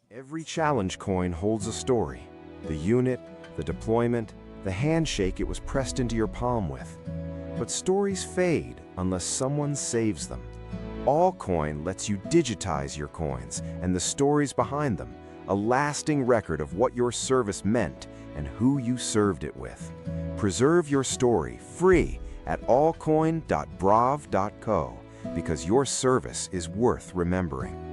Every challenge coin holds a story. The unit, the deployment, the handshake it was pressed into your palm with. But stories fade unless someone saves them. Allcoin lets you digitize your coins and the stories behind them, a lasting record of what your service meant and who you served it with. Preserve your story free at allcoin.brav.co because your service is worth remembering.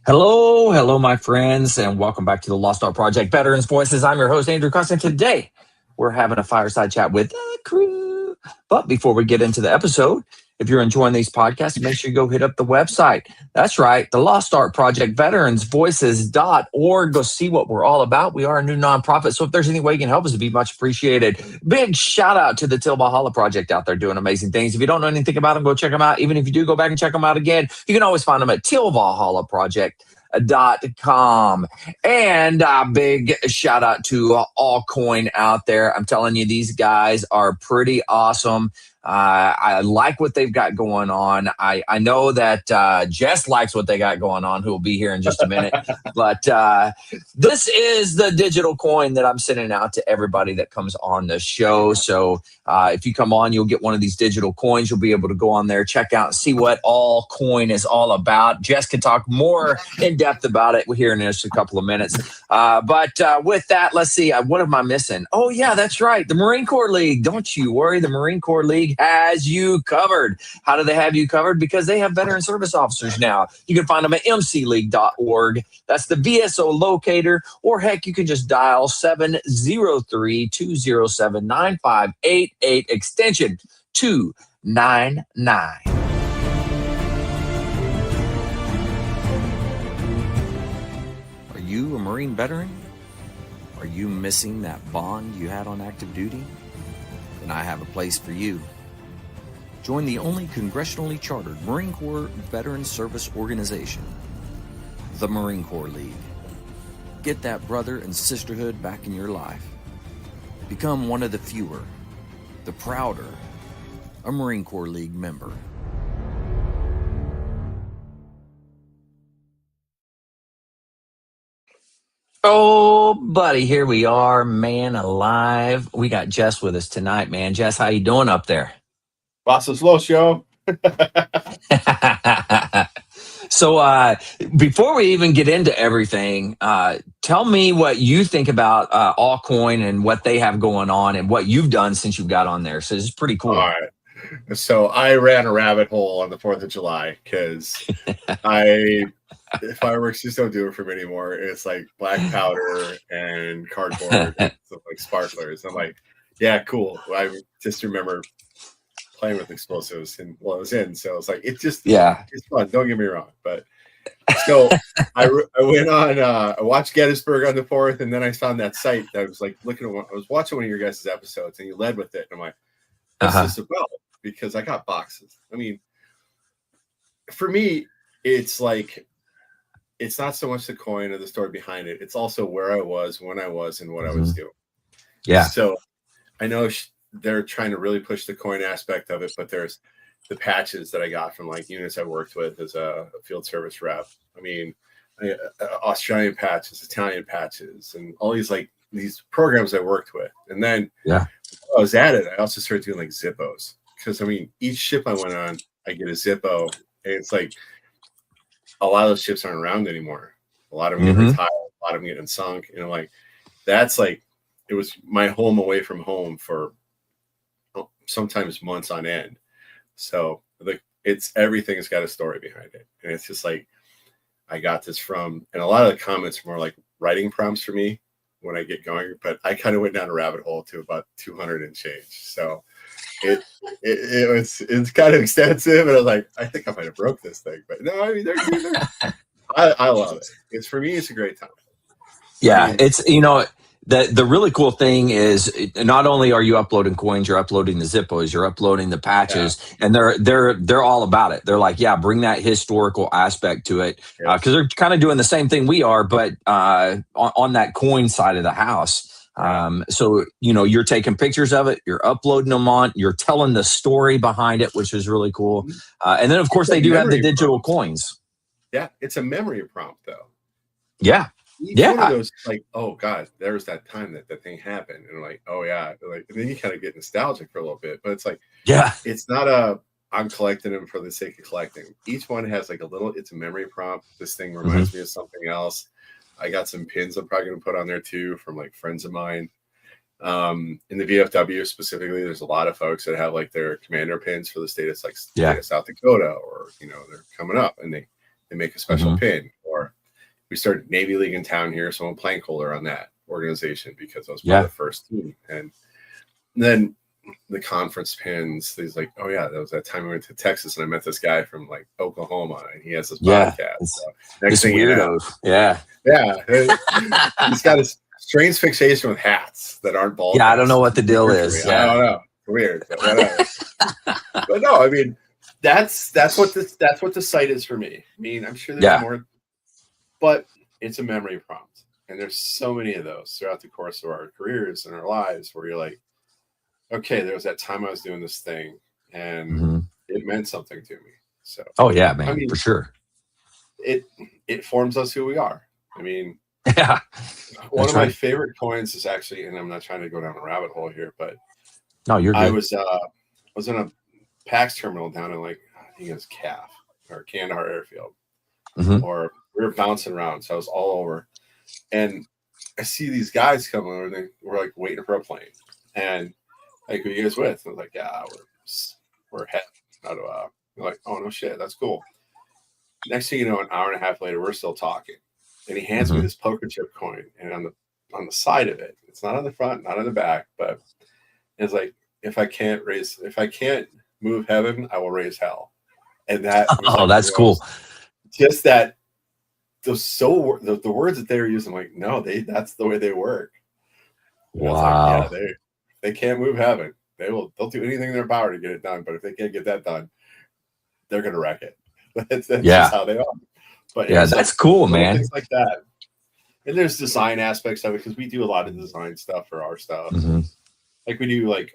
Hello, my friends, and welcome back to the Lost Art Project Veterans Voices. I'm your host, Andrew Custin. Today, we're having a fireside chat with the crew. But before we get into the episode, if you're enjoying these podcasts, make sure you go hit up the website. That's right, the Lost Art Project, veteransvoices.org. Go see what we're all about. We are a new nonprofit, so if there's any way you can help us, it'd be much appreciated. Big shout out to the Till Valhalla Project out there doing amazing things. If you don't know anything about them, go check them out. Even if you do go back and check them out again, you can always find them at tillvalhallaproject.com. And a big shout out to Allcoin out there. I'm telling you, these guys are pretty awesome. I like what they've got going on. I know that Jess likes what they got going on, who will be here in just a minute. But this is the digital coin that I'm sending out to everybody that comes on the show. So if you come on, you'll get one of these digital coins. You'll be able to go on there, check out, and see what Allcoin is all about. Jess can talk more in depth about it here in just a couple of minutes. But with that, let's see. What am I missing? Oh, yeah, that's right. The Marine Corps League. Don't you worry. The Marine Corps League has you covered. How do they have you covered? Because they have veteran service officers now. You can find them at mcleague.org. That's the VSO locator. Or heck, you can just dial 703-207-9588 extension 299. Are you a Marine veteran? Are you missing that bond you had on active duty? Then I have a place for you. Join the only congressionally chartered Marine Corps Veteran Service Organization, the Marine Corps League. Get that brother and sisterhood back in your life. Become one of the fewer, the prouder, a Marine Corps League member. Oh, buddy, here we are, man alive. We got Jess with us tonight, man. Jess, how you doing up there? Boss is low, show. So before we even get into everything, tell me what you think about Allcoin and what they have going on and what you've done since you got on there. So this is pretty cool. All right. So I ran a rabbit hole on the 4th of July because fireworks just don't do it for me anymore. It's like black powder and cardboard and stuff like sparklers. I'm like, yeah, cool. I just remember playing with explosives and while I was in. So it's like, it's fun. Don't get me wrong. But so I went on, I watched Gettysburg on the 4th, and then I found that site that I was like looking at. I was watching one of your guys' episodes, and you led with it. And I'm like, what's this about? Because I got boxes. I mean, for me, it's like, it's not so much the coin or the story behind it. It's also where I was, when I was, and what I was doing. Yeah. So I know they're trying to really push the coin aspect of it, but there's the patches that I got from like units I worked with as a field service rep. I mean, Australian patches, Italian patches, and all these programs I worked with. And then I was at it, I also started doing like Zippos. Because I mean, each ship I went on, I get a Zippo, and it's like a lot of those ships aren't around anymore. A lot of them get retired, a lot of them getting sunk. And I'm like, that's like, it was my home away from home for sometimes months on end. So like, everything's got a story behind it. And it's just like, I got this from, and a lot of the comments were more like writing prompts for me when I get going, but I kind of went down a rabbit hole to about 200 and change. So it's kind of extensive, and I was like, I think I might have broke this thing, but no, I mean I love it. It's for me, it's a great time. Yeah, I mean, it's the really cool thing is not only are you uploading coins, you're uploading the Zippos, you're uploading the patches, and they're all about it. They're like, yeah, bring that historical aspect to it because they're kind of doing the same thing we are, but on that coin side of the house. So you're taking pictures of it, you're uploading them on, you're telling the story behind it, which is really cool. And then of course they do have the digital coins. Yeah, it's a memory prompt though. Yeah. Each one of those, like, oh God, there was that time that thing happened, and like, oh yeah, like, and then you kind of get nostalgic for a little bit, but it's like, yeah, it's not I'm collecting them for the sake of collecting. Each one has like it's a memory prompt. This thing reminds me of something else. I got some pins I'm probably gonna put on there too from like friends of mine. In the VFW specifically, there's a lot of folks that have like their commander pins for the state of like state of South Dakota, or they're coming up and they make a special pin, or we started Navy League in town here, so I'm a plank holder on that organization because I was part of the first team. And then the conference pins, he's like, oh yeah, that was that time we went to Texas and I met this guy from like Oklahoma and he has this podcast. So next thing you know, he's got his strange fixation with hats that aren't bald. Yeah, I don't know what the deal is. I don't know. Weird, but whatever. But no, I mean, that's what the site is for me. I mean, I'm sure there's more. But it's a memory prompt. And there's so many of those throughout the course of our careers and our lives where you're like, okay, there was that time I was doing this thing and it meant something to me. So, oh yeah, man, I mean, for sure. It forms us who we are. I mean, one of my favorite coins is actually, and I'm not trying to go down a rabbit hole here, but no, you're good. I was in a PAX terminal down in like, I think it was CAF or Kandahar Airfield, or we were bouncing around, so I was all over, and I see these guys come over. And we're like waiting for a plane, and like, who are you guys with? And I was like, yeah, we're heading out of. They're like, oh no shit, that's cool. Next thing you know, an hour and a half later, we're still talking, and he hands me this poker chip coin, and on the side of it, it's not on the front, not on the back, but it's like, if I can't move heaven, I will raise hell, and that. That's cool. Just that. The words that they were using, like, no, that's the way they work. And wow. Like, they can't move heaven. They'll do anything in their power to get it done. But if they can't get that done, they're gonna wreck it. That's just how they are. But that's like, cool, man. Things like that. And there's design aspects of it because we do a lot of design stuff for our stuff. Like we do like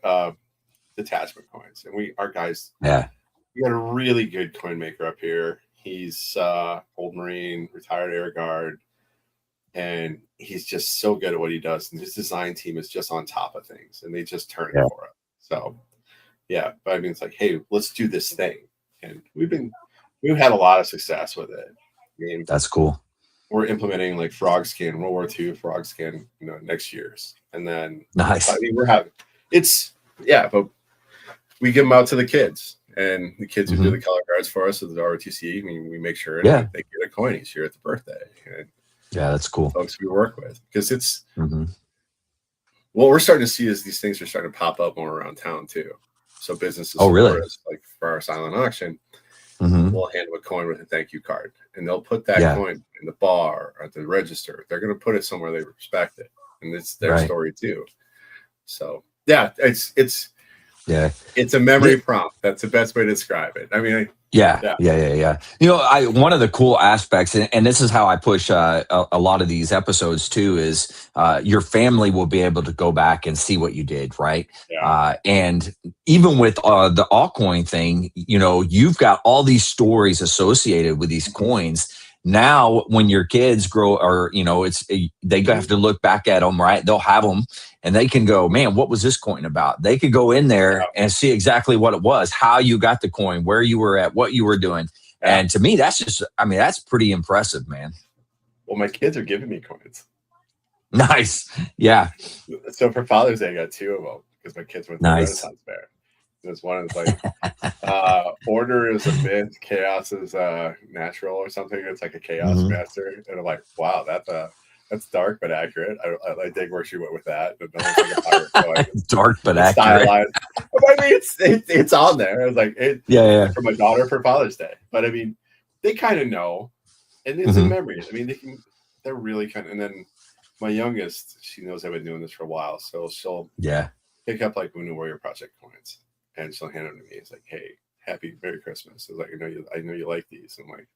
detachment coins, and our guys. Yeah. We got a really good coin maker up here. He's old Marine, retired Air Guard, and he's just so good at what he does. And his design team is just on top of things, and they just turn it for him. So, yeah, but I mean, it's like, hey, let's do this thing, and we've had a lot of success with it. I mean, that's cool. We're implementing like frog skin, World War II frog skin, next year's, and then nice. I mean, but we give them out to the kids. And the kids who do the color guards for us with the ROTC, I mean, we make sure that they get a coin each year at the birthday. And that's cool. Folks we work with, because it's what we're starting to see is these things are starting to pop up more around town too. So businesses, really, like for our silent auction, we'll hand them a coin with a thank you card, and they'll put that coin in the bar or at the register. They're going to put it somewhere they respect it, and it's their story too. So it's a memory prompt. That's the best way to describe it. I mean, one of the cool aspects, and this is how I push a lot of these episodes too, is your family will be able to go back and see what you did, right? And even with the altcoin thing, you've got all these stories associated with these coins. Now, when your kids grow, or they have to look back at them, right? They'll have them, and they can go, man, what was this coin about? They could go in there and see exactly what it was, how you got the coin, where you were at, what you were doing. And to me, that's pretty impressive, man. Well, my kids are giving me coins. Nice. Yeah. So for Father's Day, I got 2 of them because my kids went to the Renaissance Fair. There's one that's like order is a myth, chaos is natural or something. It's like a chaos master. And I'm like, wow, That's dark but accurate. I dig where she went with that. But no one's like a pirate coin. Dark but It's accurate. stylized. But I mean, it's on there. It's like Yeah. for my daughter for Father's Day. But I mean, they kind of know, and it's in memories. I mean, they're really kind of. And then my youngest, she knows I've been doing this for a while, so she'll pick up like Moon Warrior Project coins, and she'll hand them to me. It's like, hey, Merry Christmas. It's like, I know you like these. I'm like,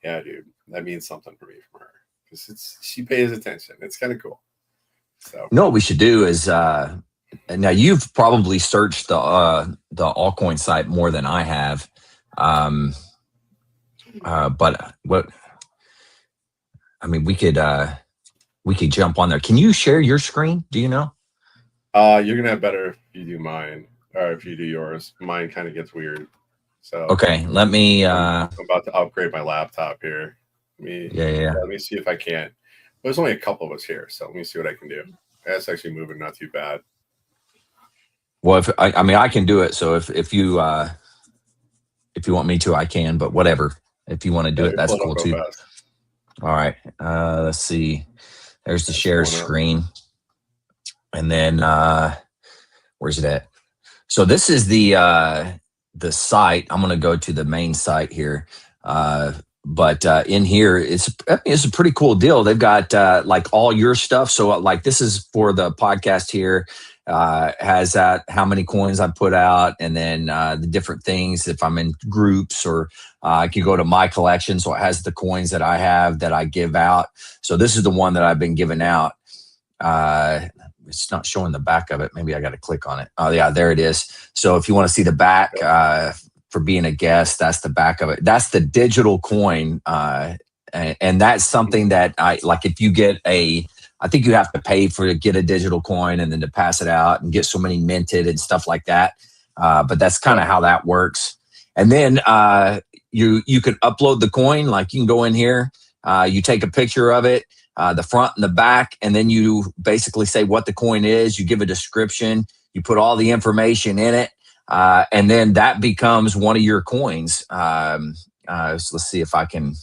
yeah, dude, that means something for me from her because she pays attention. It's kind of cool. So you know what we should do is now you've probably searched the altcoin site more than I have, but what I mean, we could jump on there. Can you share your screen? Do you know? You're gonna have better if you do mine or if you do yours. Mine kind of gets weird. So okay, let me. I'm about to upgrade my laptop here. Let me see if I can't. There's only a couple of us here, so let me see what I can do. That's actually moving not too bad. Well, if I mean, I can do it. So if you want me to, I can. But whatever. If you want to do it, that's cool too. Fast. All right. Let's see. There's the share screen, and then where's it at? So this is the site. I'm going to go to the main site here. But in here, it's a pretty cool deal. They've got like all your stuff. So like this is for the podcast here. Has that how many coins I put out, and then the different things if I'm in groups, or I can go to my collection. So it has the coins that I have that I give out. So this is the one that I've been giving out. It's not showing the back of it. Maybe I got to click on it. Oh yeah, there it is. So if you want to see the back for being a guest, that's the back of it. That's the digital coin. And that's something that I like. If you get I think you have to pay to get a digital coin and then to pass it out and get so many minted and stuff like that. But that's kind of how that works. And then you can upload the coin. Like you can go in here, you take a picture of it, the front and the back, and then you basically say what the coin is. You give a description. You put all the information in it, and then that becomes one of your coins. So let's see if I can.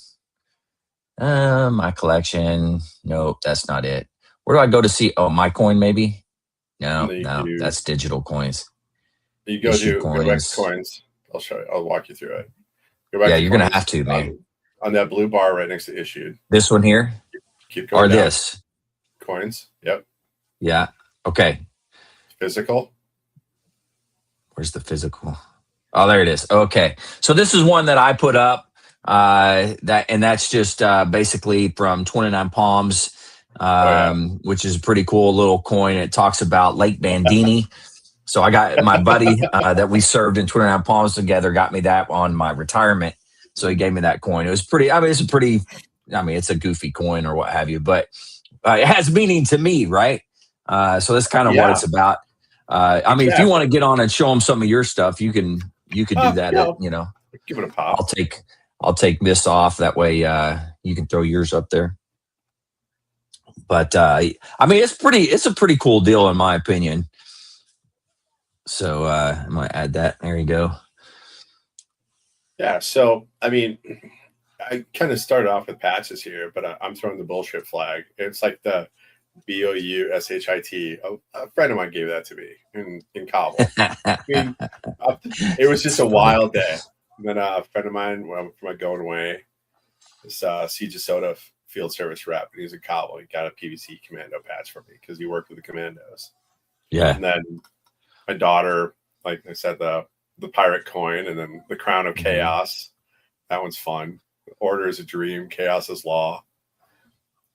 My collection. Nope, that's not it. Where do I go to see? Oh, my coin maybe. No, that's digital coins. You go back to coins. I'll show you. I'll walk you through it. Go back you're gonna have to, man. On that blue bar right next to issued. This one here. Keep going. Or down. this. Coins. Yep. Yeah. Okay. Physical. Where's the physical? Oh, there it is. Okay. So this is one that I put up. That's just basically from 29 Palms, which is a pretty cool little coin. It talks about Lake Bandini. So I got my buddy that we served in 29 Palms together, got me that on my retirement. So he gave me that coin. It was pretty, it's a goofy coin or what have you, but it has meaning to me, right? So that's kind of what it's about. If you want to get on and show them some of your stuff, you can do that. Give it a pop. I'll take this off. That way you can throw yours up there. But it's a pretty cool deal in my opinion. So I'm gonna add that. There you go. Yeah. So I kind of started off with patches here, but I'm throwing the bullshit flag. It's like the BOUSHIT. A friend of mine gave that to me in Kabul. It was just a wild day. And then a friend of mine, from my going away, this Siege of Soda field service rep, and he's in Kabul. He got a PVC commando patch for me because he worked with the commandos. Yeah. And then my daughter, like I said, the pirate coin, and then the Crown of Chaos. That one's fun. Order is a dream. Chaos is law.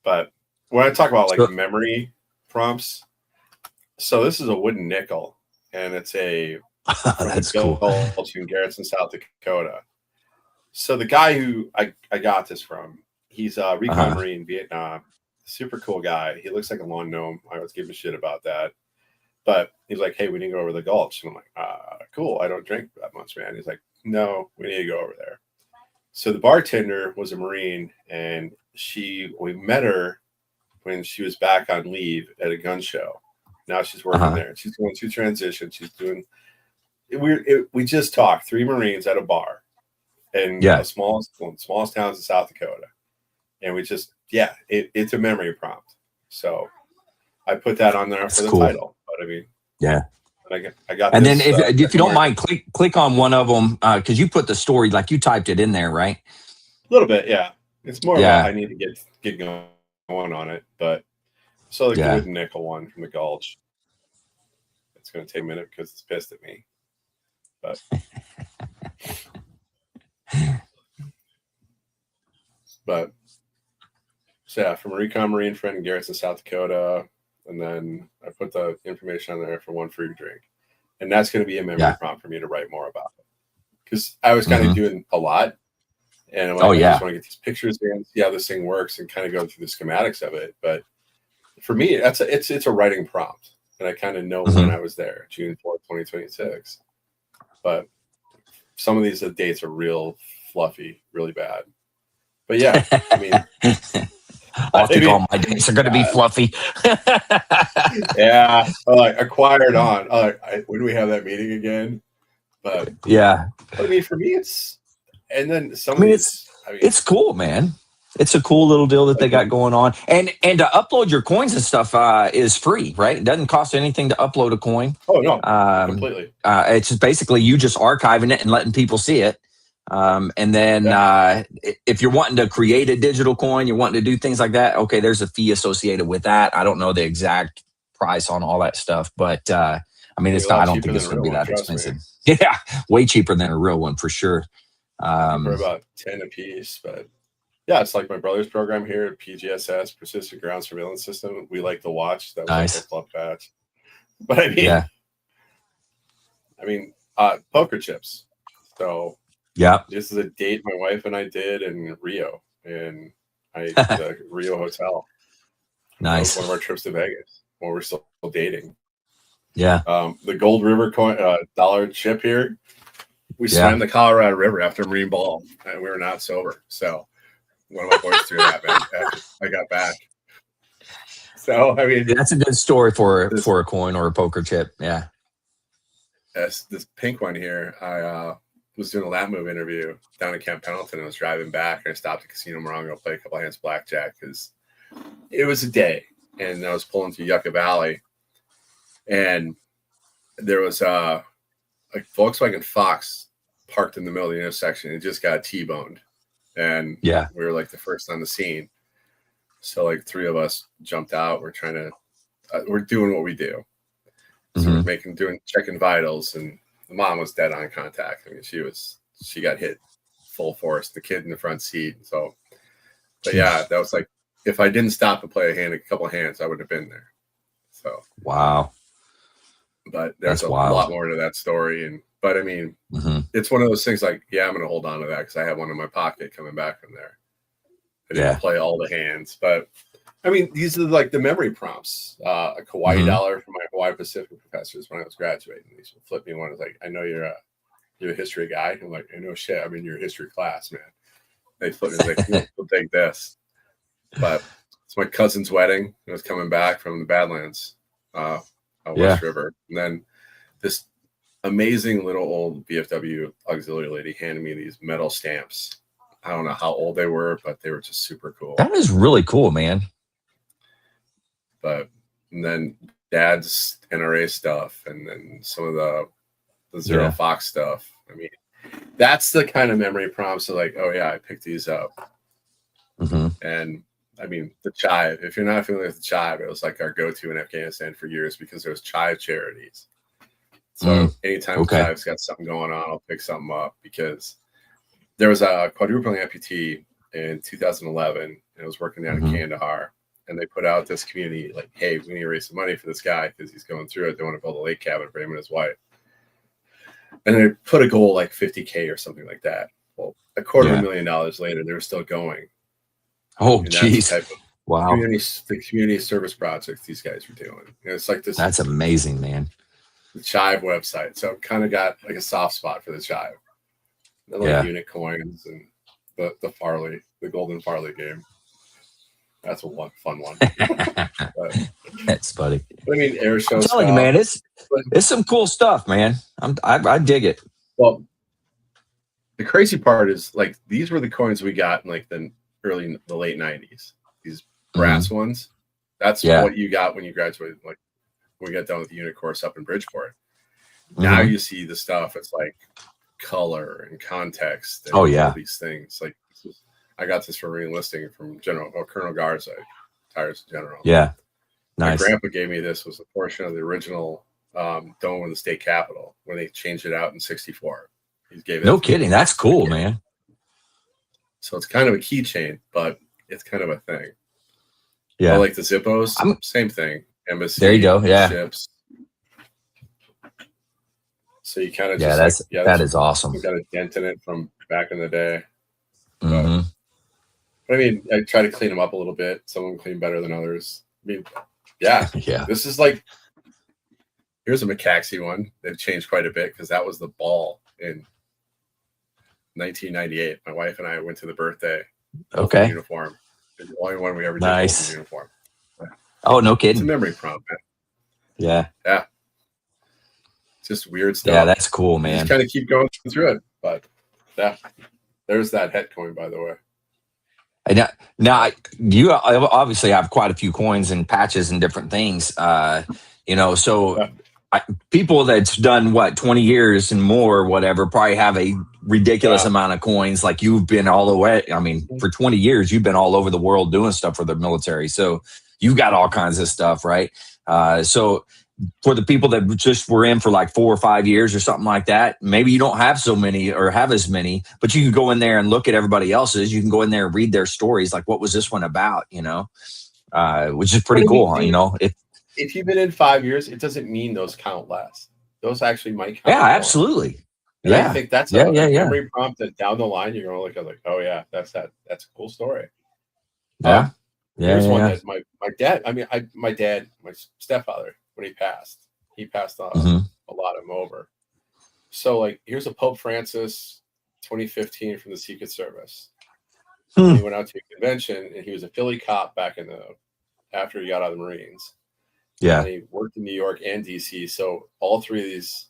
But when I talk about memory prompts, so this is a wooden nickel, and it's a that's cool. In Garrison, South Dakota. So the guy who I got this from, he's a recon Marine, Vietnam. Super cool guy. He looks like a lawn gnome. I was giving a shit about that. But he's like, hey, we need to go over the gulch. And I'm like, cool. I don't drink that much, man. He's like, no, we need to go over there. So the bartender was a Marine, and we met her when she was back on leave at a gun show. Now she's working there. She's going through transition. She's doing we just talked 3 Marines at a bar in one of the smallest towns in South Dakota. And we just yeah, it's a memory prompt. So I put that on there for the title. But I mean, yeah. I got. And this, then if you don't mind, click on one of them because you put the story, like you typed it in there, right? A little bit, yeah. It's more about I need to get going on it, but so like the wooden nickel one from the Gulch. It's going to take a minute because it's pissed at me, but so yeah, from a Recon Marine friend in Garrison, South Dakota, and then I put the information on there for one free drink, and that's going to be a memory prompt for me to write more about it because I was kind of doing a lot. And I'm like, I just want to get these pictures in, see how this thing works, and kind of go through the schematics of it. But for me, it's a writing prompt, and I kind of know when I was there, June 4th, 2026. But some of these dates are real fluffy, really bad. But yeah, I mean, I think all my dates are going to be fluffy. Yeah, acquired on. When do we have that meeting again? But I mean, for me, it's. And then it's cool, man. It's a cool little deal that they got going on. And to upload your coins and stuff is free, right? It doesn't cost anything to upload a coin. Oh, no, completely. It's just basically you just archiving it and letting people see it. And then if you're wanting to create a digital coin, you're wanting to do things like that, okay, there's a fee associated with that. I don't know the exact price on all that stuff, but I mean, it's not. I don't think it's going to be that expensive. Yeah, way cheaper than a real one for sure. For about 10 a piece, but yeah, it's like my brother's program here at PGSS, Persistent Ground Surveillance System. We like to watch. That was like a fluff patch. But I mean, poker chips. So this is a date my wife and I did in Rio, and the Rio hotel. Nice. One of our trips to Vegas when we're still dating. Yeah. The Gold River coin dollar chip here. We swam the Colorado River after Marine Ball, and we were not sober. So one of my boys threw that, man, after I got back. So, I mean, that's a good story for a coin or a poker chip. Yeah. This pink one here, I was doing a lap move interview down at Camp Pendleton. I was driving back, and I stopped at Casino Morongo to play a couple of hands of blackjack because it was a day, and I was pulling through Yucca Valley, and there was a Volkswagen Fox parked in the middle of the intersection. It just got T-boned, and we were like the first on the scene. So like three of us jumped out. We're trying to, we're doing what we do. So we're checking vitals, and the mom was dead on contact. I mean, she got hit full force. The kid in the front seat. So, but yeah, that was like, if I didn't stop and play a couple of hands, I would have been there. So wow. But there's a lot more to that story, but I mean, it's one of those things like, I'm going to hold on to that because I have one in my pocket coming back from there. I didn't play all the hands, but I mean, these are like the memory prompts. A Kauai dollar from my Hawaii Pacific professors when I was graduating. These would flip me one. It's like, I know you're a history guy. I'm like, I know shit. I'm in your history class, man. They flip me like, we'll take this. But it's my cousin's wedding. I was coming back from the Badlands. West River, and then this amazing little old VFW auxiliary lady handed me these metal stamps. I don't know how old they were, but they were just super cool. That is really cool, man. And then Dad's NRA stuff, and then some of the Zero Fox stuff. I mean, that's the kind of memory prompts of like, oh yeah, I picked these up. And I mean, the chive, if you're not familiar with the chive, it was like our go-to in Afghanistan for years because there was chive charities. So anytime the chive's got something going on, I'll pick something up because there was a quadrupling amputee in 2011, and I was working down in Kandahar, and they put out this community like, hey, we need to raise some money for this guy because he's going through it. They want to build a lake cabin for him and his wife. And they put a goal like $50K or something like that. Well, $250,000 later, they're still going. Oh, geez. Wow. The community service projects these guys were doing. It's like this. That's amazing, man. The Chive website. So I've kind of got like a soft spot for the Chive. The like unit coins and the Farley, the golden Farley game. That's a fun one. That's funny. I mean, air show. I'm telling you, man, it's some cool stuff, man. I dig it. Well, the crazy part is like these were the coins we got in like the late 90s. brass ones. That's Yeah. what you got when you graduated. Like when we got done with the unit course up in Bridgeport. Now you see the stuff. It's like color and context. And Oh, yeah. all these things. Like I got this from re-enlisting from Colonel Garza, Tires General. Yeah. My Nice. grandpa gave me this. Was a portion of the original dome in the state capitol when they changed it out in '64. He gave it. No kidding. That's cool, man. So it's kind of a keychain, but it's kind of a thing. Yeah. Like the Zippos, same thing. Embassy. There you go. Yeah. Ships. So you kind of that is awesome. You got a dent in it from back in the day. Mm-hmm. But I mean, I try to clean them up a little bit. Some of them clean better than others. I mean, yeah. This is like, here's a McCaxey one. They've changed quite a bit because that was the ball in 1998. My wife and I went to the birthday. Okay. Uniform. The only one we ever did. Nice. Uniform. Oh, no kidding. It's a memory prompt, man. Yeah. Yeah. It's just weird stuff. Yeah, that's cool, man. Just kind of keep going through it. But yeah, there's that het coin, by the way. Now, you obviously have quite a few coins and patches and different things. People that's done 20 years and more, whatever, probably have a ridiculous amount of coins. Like you've been all the way. I mean, for 20 years, you've been all over the world doing stuff for the military. So you've got all kinds of stuff, right? So for the people that just were in for like 4 or 5 years or something like that, maybe you don't have so many or have as many, but you can go in there and look at everybody else's. You can go in there and read their stories. Like, what was this one about? Which is pretty cool. If you've been in 5 years, it doesn't mean those count less. Those actually might count. Yeah, more. Absolutely. And I think that's a memory yeah. prompt that down the line you're going to look at like, oh yeah, that's a cool story. Yeah. Here's one that my dad. I mean, my stepfather, when he passed on a lot of them over. So like, here's a Pope Francis 2015 from the Secret Service. He went out to a convention and he was a Philly cop back after he got out of the Marines. Yeah. And he worked in New York and DC. So all three of these,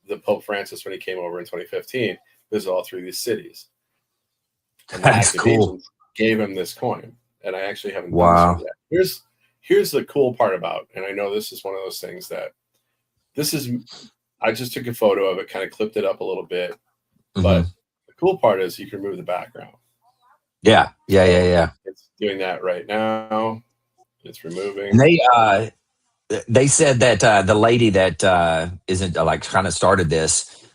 the Pope Francis, when he came over in 2015, visited all three of these cities. And that's cool. Gave him this coin. And I actually haven't done this yet. Here's the cool part about, and I know this is one of those things that I just took a photo of it, kind of clipped it up a little bit. But the cool part is you can remove the background. Yeah. It's doing that right now. It's removing. And they said that the lady that isn't like kind of started this,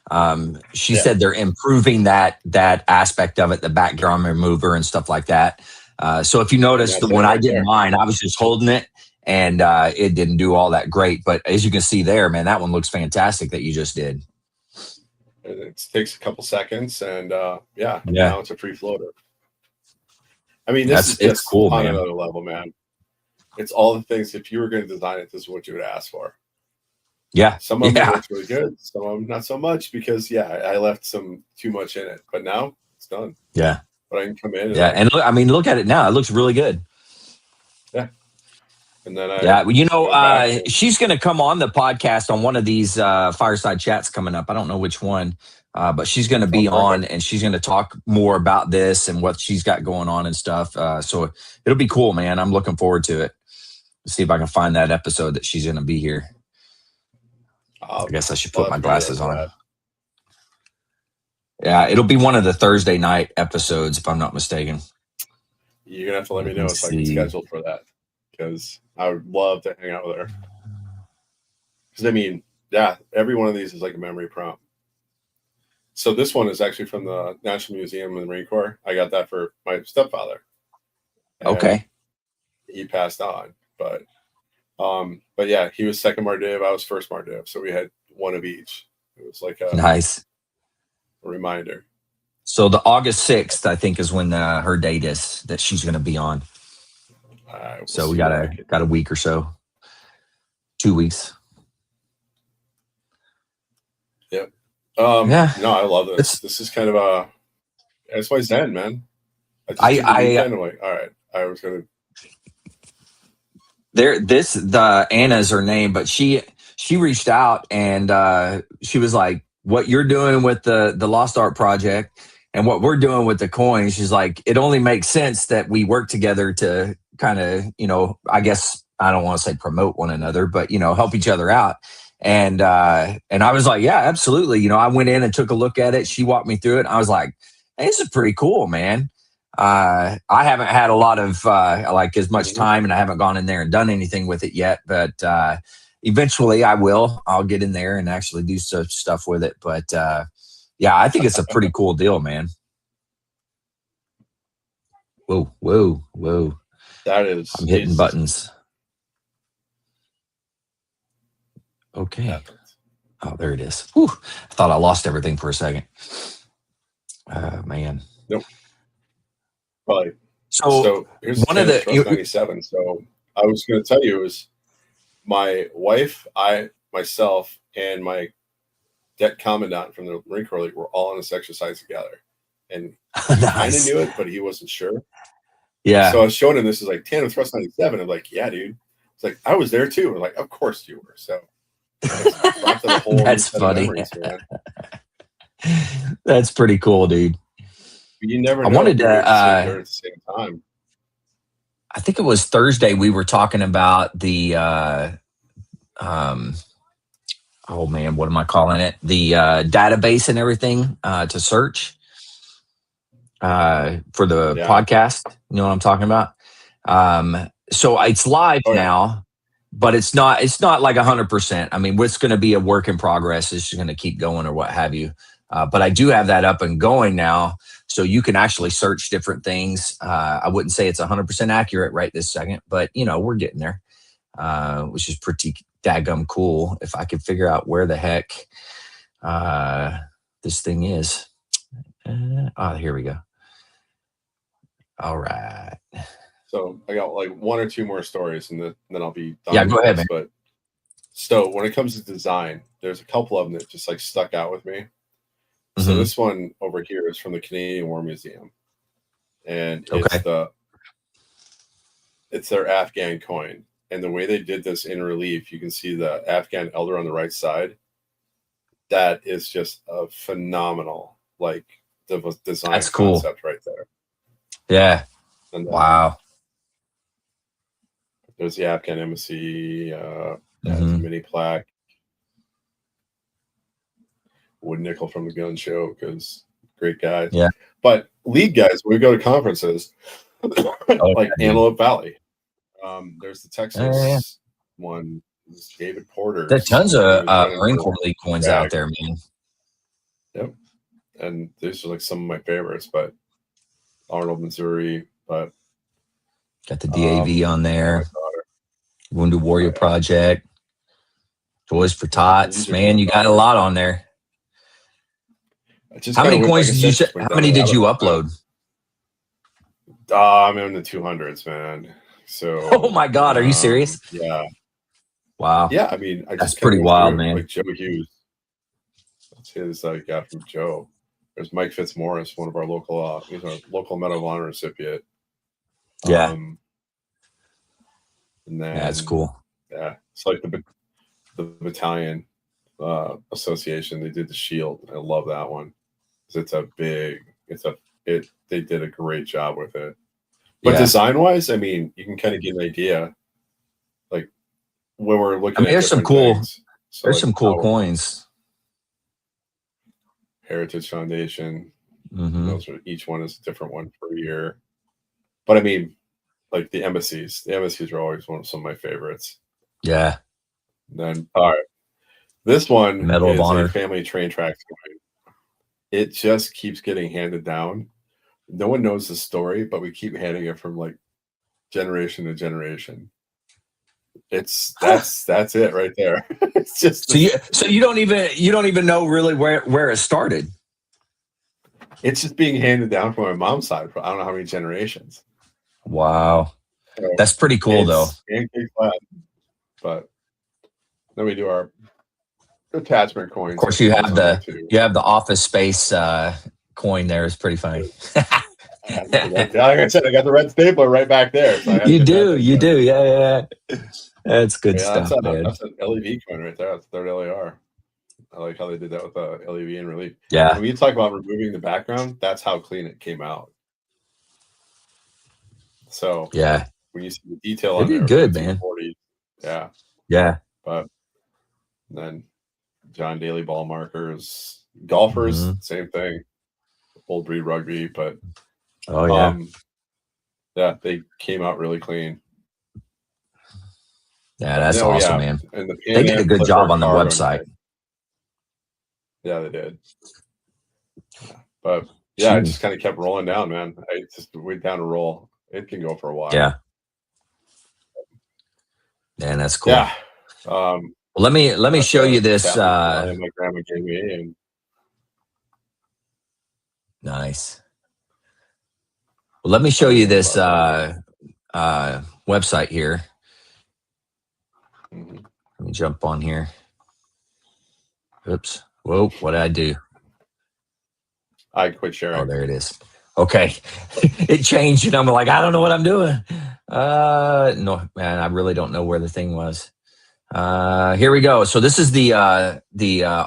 she said they're improving that aspect of it, the background remover and stuff like that. So if you noticed when I did mine, I was just holding it and it didn't do all that great. But as you can see there, man, that one looks fantastic that you just did. It takes a couple seconds and now it's a free floater. I mean, it's cool, on another level, man. It's all the things. If you were going to design it, this is what you would ask for. Yeah. Some of them look really good. Some of them not so much because I left too much in it. But now it's done. Yeah. But I can come in. And look at it now. It looks really good. Yeah. And then she's going to come on the podcast on one of these fireside chats coming up. I don't know which one, but she's going to be on and she's going to talk more about this and what she's got going on and stuff. So it'll be cool, man. I'm looking forward to it. Let's see if I can find that episode that she's going to be here. I guess I should put my glasses on. Yeah, it'll be one of the Thursday night episodes, if I'm not mistaken. You're going to have to let me know if I can schedule for that because I would love to hang out with her. Because, I mean, every one of these is like a memory prompt. So this one is actually from the National Museum of the Marine Corps. I got that for my stepfather. Okay. He passed on. But yeah, he was second Mardiv. I was first Mardiv. So we had one of each. It was like a reminder. So the August 6th, I think, is when her date is that she's going to be on. So we got a week or so, 2 weeks. Yep. No, I love this. This is kind of that's why Zen, man. I'm like, all right, I was gonna. The Anna's her name, but she reached out and she was like, what you're doing with the Lost Art Project and what we're doing with the coins, she's like, it only makes sense that we work together to kind of, I guess I don't want to say promote one another, but help each other out. And I was like, yeah, absolutely. I went in and took a look at it. She walked me through it. And I was like, hey, this is pretty cool, man. I haven't had a lot of like as much time, and I haven't gone in there and done anything with it yet. But eventually, I will. I'll get in there and actually do some stuff with it. But yeah, I think it's a pretty cool deal, man. Whoa, whoa, whoa! That is. I'm hitting buttons. Okay. Oh, there it is. Whew. I thought I lost everything for a second. Man. Nope. Probably. So here's one of the 97. So I was going to tell you is my wife, myself, and my debt commandant from the Marine Corps League were all on this exercise together, and he kind of knew it, but he wasn't sure. Yeah. So I was showing him this is like tandem thrust 97. I'm like, yeah, dude. It's like I was there too. I'm like, of course you were. So that's funny. Memories, that's pretty cool, dude. You never know. I wanted to at the same time. I think it was Thursday we were talking about the oh man, what am I calling it? The database and everything to search for the podcast. You know what I'm talking about? So it's live now, but it's not like 100%. I mean, it's going to be a work in progress. It's just going to keep going or what have you. But I do have that up and going now. So you can actually search different things. I wouldn't say it's 100% accurate right this second, but we're getting there, which is pretty daggum cool. If I could figure out where the heck this thing is. Here we go. All right. So I got like one or two more stories, and then I'll be done. Yeah, go ahead, man. But so when it comes to design, there's a couple of them that just like stuck out with me. So this one over here is from the Canadian War Museum, and it's their Afghan coin. And the way they did this in relief, you can see the Afghan elder on the right side. That is just a phenomenal, like the design That's cool. concept right there. Yeah. And wow. There's the Afghan embassy, mini plaque. Wood nickel from the gun show because great guys. Yeah. But lead guys, when we go to conferences, like Antelope Valley. There's the Texas one. This is David Porter. There's tons of Marine Corps League coins out there, man. Yep. And these are like some of my favorites, but Arnold, Missouri, but got the DAV on there. Wounded Warrior Project. Toys for Tots. Man, you got a lot on there. How many coins did you say? How many did you upload? I'm in the 200s, man. So oh my God, are you serious? Yeah. Wow. Yeah, I mean, that's pretty wild, man. Like Joe Hughes. That's his I got from Joe. There's Mike Fitzmaurice, one of our local he's our local Medal of Honor recipient. Yeah. And then that's cool. Yeah. It's like the battalion association. They did the shield. I love that one. They did a great job with it. But design wise, I mean, you can kind of get an idea. Like when we're looking at there's some cool some cool coins. Heritage Foundation. Those are, each one is a different one per year. But I mean, like the embassies are always some of my favorites. Yeah. And then all right. This one Medal of Honor. A family train tracks coin. It just keeps getting handed down. No one knows the story, but we keep handing it from like generation to generation. That's it right there. It's just so you don't even know really where it started. It's just being handed down from my mom's side for I don't know how many generations. Wow. So that's pretty cool though. But then we do our attachment coins. Of course, you have the Office Space coin there. Is pretty funny. Like I said, I got the red stapler right back there. So you do. Yeah. That's good stuff, man. That's an LEV coin right there. That's third LAR. I like how they did that with the LEV in relief. Yeah. When you talk about removing the background, that's how clean it came out. So yeah, when you see the detail They on there, did good, 50s, man. 40s. Yeah. Yeah. But then John Daly ball markers, golfers, same thing. Old breed rugby, but Oh yeah. Yeah, they came out really clean. Yeah, that's awesome, yeah. man. And the They did a good job on the website. Yeah, they did. But yeah, it just kind of kept rolling down, man. I just went down a roll. It can go for a while. Yeah. Man, that's cool. Yeah. Well, let me show you this. My grandma gave me. And nice. Well, let me show you this website here. Mm-hmm. Let me jump on here. Oops. Whoa, what did I do? I quit sharing. Oh, there it is. Okay. It changed and I'm like, I don't know what I'm doing. No, man, I really don't know where the thing was. Here we go. So this is the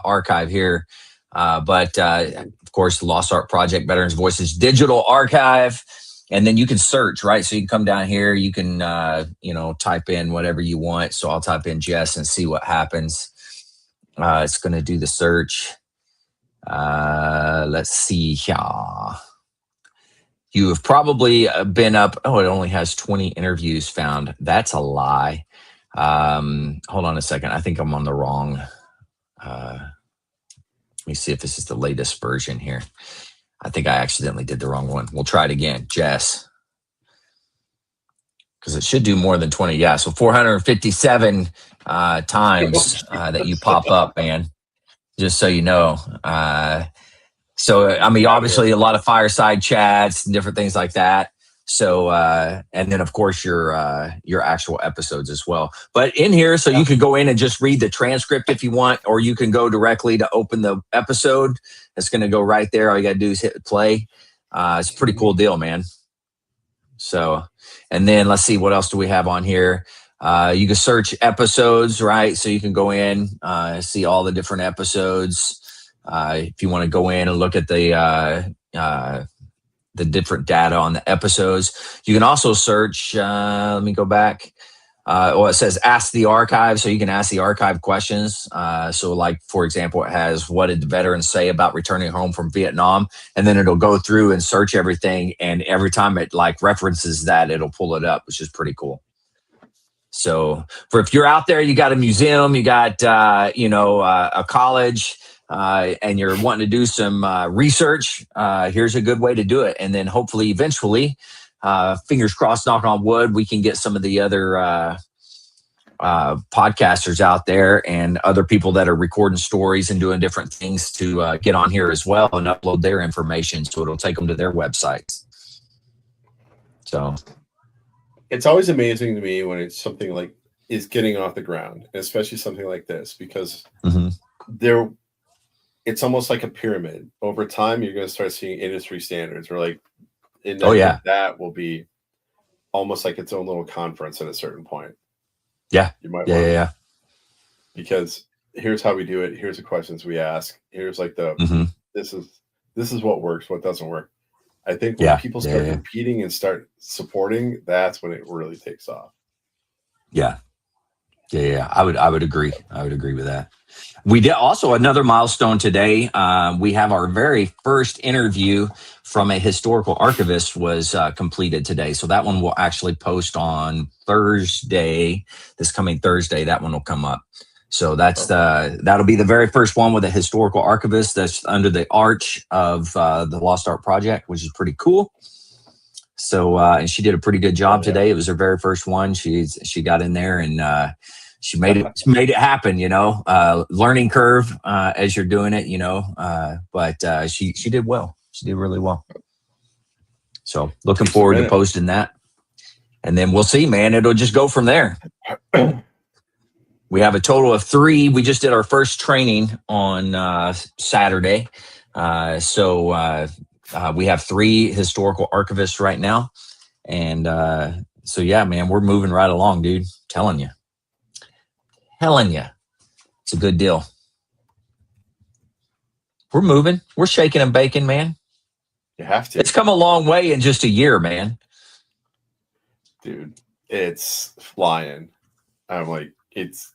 archive here. But of course, the Lost Art Project Veterans Voices digital archive. And then you can search, right? So you can come down here, you can type in whatever you want. So I'll type in Jess and see what happens. It's going to do the search. Let's see here. You have probably been up. Oh, it only has 20 interviews found. That's a lie. Hold on a second. I think I'm on the wrong. Let me see if this is the latest version here. I think I accidentally did the wrong one. We'll try it again. Jess. Because it should do more than 20. Yeah, so 457 times that you pop up, man. Just so you know. So, I mean, obviously a lot of fireside chats and different things like that. So, and then of course your actual episodes as well. But in here, so you could go in and just read the transcript if you want, or you can go directly to open the episode. It's going to go right there. All you got to do is hit play. It's a pretty cool deal, man. So, and then let's see, what else do we have on here? You can search episodes, right? So you can go in, see all the different episodes. If you want to go in and look at the different data on the episodes. You can also search, let me go back. It says ask the archive. So you can ask the archive questions. So like, for example, it has, what did the veterans say about returning home from Vietnam? And then it'll go through and search everything. And every time it like references that, it'll pull it up, which is pretty cool. So for if you're out there, you got a museum, you got, a college, and you're wanting to do some research, here's a good way to do it. And then hopefully, eventually, fingers crossed, knock on wood, we can get some of the other podcasters out there and other people that are recording stories and doing different things to get on here as well and upload their information. So it'll take them to their websites. So it's always amazing to me when it's something like is getting off the ground, especially something like this, because it's almost like a pyramid. Over time, you're going to start seeing industry standards. Or like, that will be almost like its own little conference at a certain point. Yeah, you might. Yeah. Because here's how we do it. Here's the questions we ask. Here's like the this is what works, what doesn't work. I think when people start competing and start supporting, that's when it really takes off. Yeah. I would agree. I would agree with that. We did also another milestone today. We have our very first interview from a historical archivist was completed today. So that one will actually post on Thursday, this coming Thursday. That one will come up. So that'll be the very first one with a historical archivist that's under the arch of the Lost Art Project, which is pretty cool. So and she did a pretty good job today. It was her very first one. She got in there and she made it happen, learning curve as you're doing it, but she did well. She did really well. So looking forward to posting that. And then we'll see, man. It'll just go from there. We have a total of 3. We just did our first training on Saturday. So we have 3 historical archivists right now. And so, yeah, man, we're moving right along, dude. Telling you. It's a good deal. We're moving. We're shaking and baking, man. You have to. It's come a long way in just a year, man. Dude, it's flying. I'm like, it's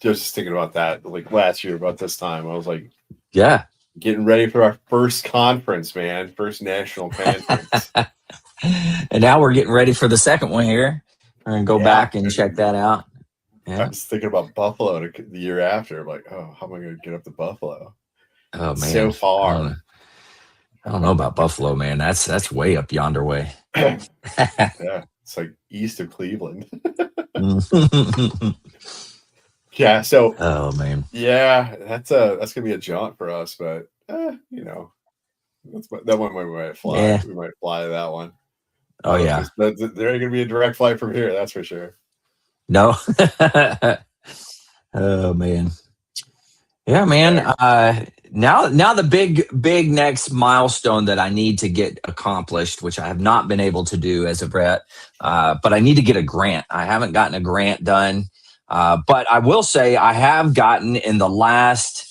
just thinking about that. Like last year, about this time, I was like, yeah, getting ready for our first conference, man. First national conference. And now we're getting ready for the second one here. We're gonna go back and check that out. I Yeah. was thinking about Buffalo the year after. I'm like, oh, how am I going to get up to Buffalo? Oh It's man, so far. I don't know about Buffalo, man. That's way up yonder way. Yeah, it's like east of Cleveland. Yeah, so oh man, yeah, that's gonna be a jaunt for us, but you know, that one we might fly. Yeah. We might fly that one. Oh yeah, there ain't gonna be a direct flight from here. That's for sure. no. Oh man, yeah, man. Now the big next milestone that I need to get accomplished, which I have not been able to do as of yet, but I need to get a grant. I haven't gotten a grant done, but I will say I have gotten in the last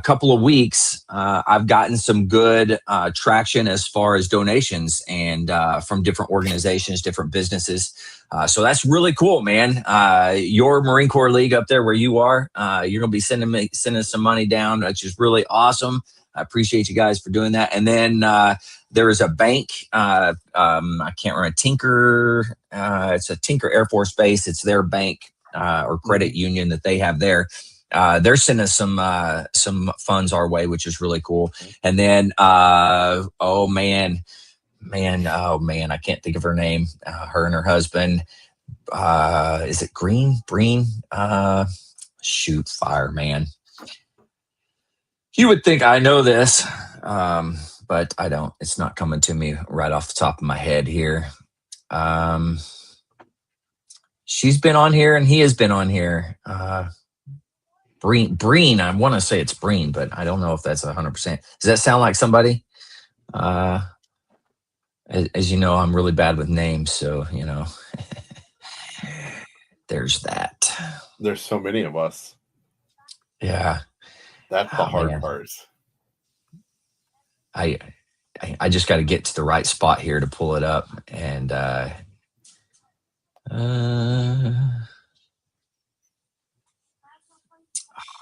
couple of weeks. I've gotten some good traction as far as donations and from different organizations, different businesses. So that's really cool, man. Your Marine Corps League up there where you are, you're going to be sending some money down, which is really awesome. I appreciate you guys for doing that. And then there is a bank, I can't remember, Tinker. It's a Tinker Air Force Base. It's their bank or credit union that they have there. They're sending some funds our way, which is really cool. And then, oh man, I can't think of her name. Her and her husband. Is it Breen? Shoot, fire, man. You would think I know this, but I don't. It's not coming to me right off the top of my head here. She's been on here, and he has been on here. Breen. I want to say it's Breen, but I don't know if that's 100%. Does that sound like somebody? As you know, I'm really bad with names, so you know. There's that. There's so many of us. Yeah, that's the hard part. I just got to get to the right spot here to pull it up, and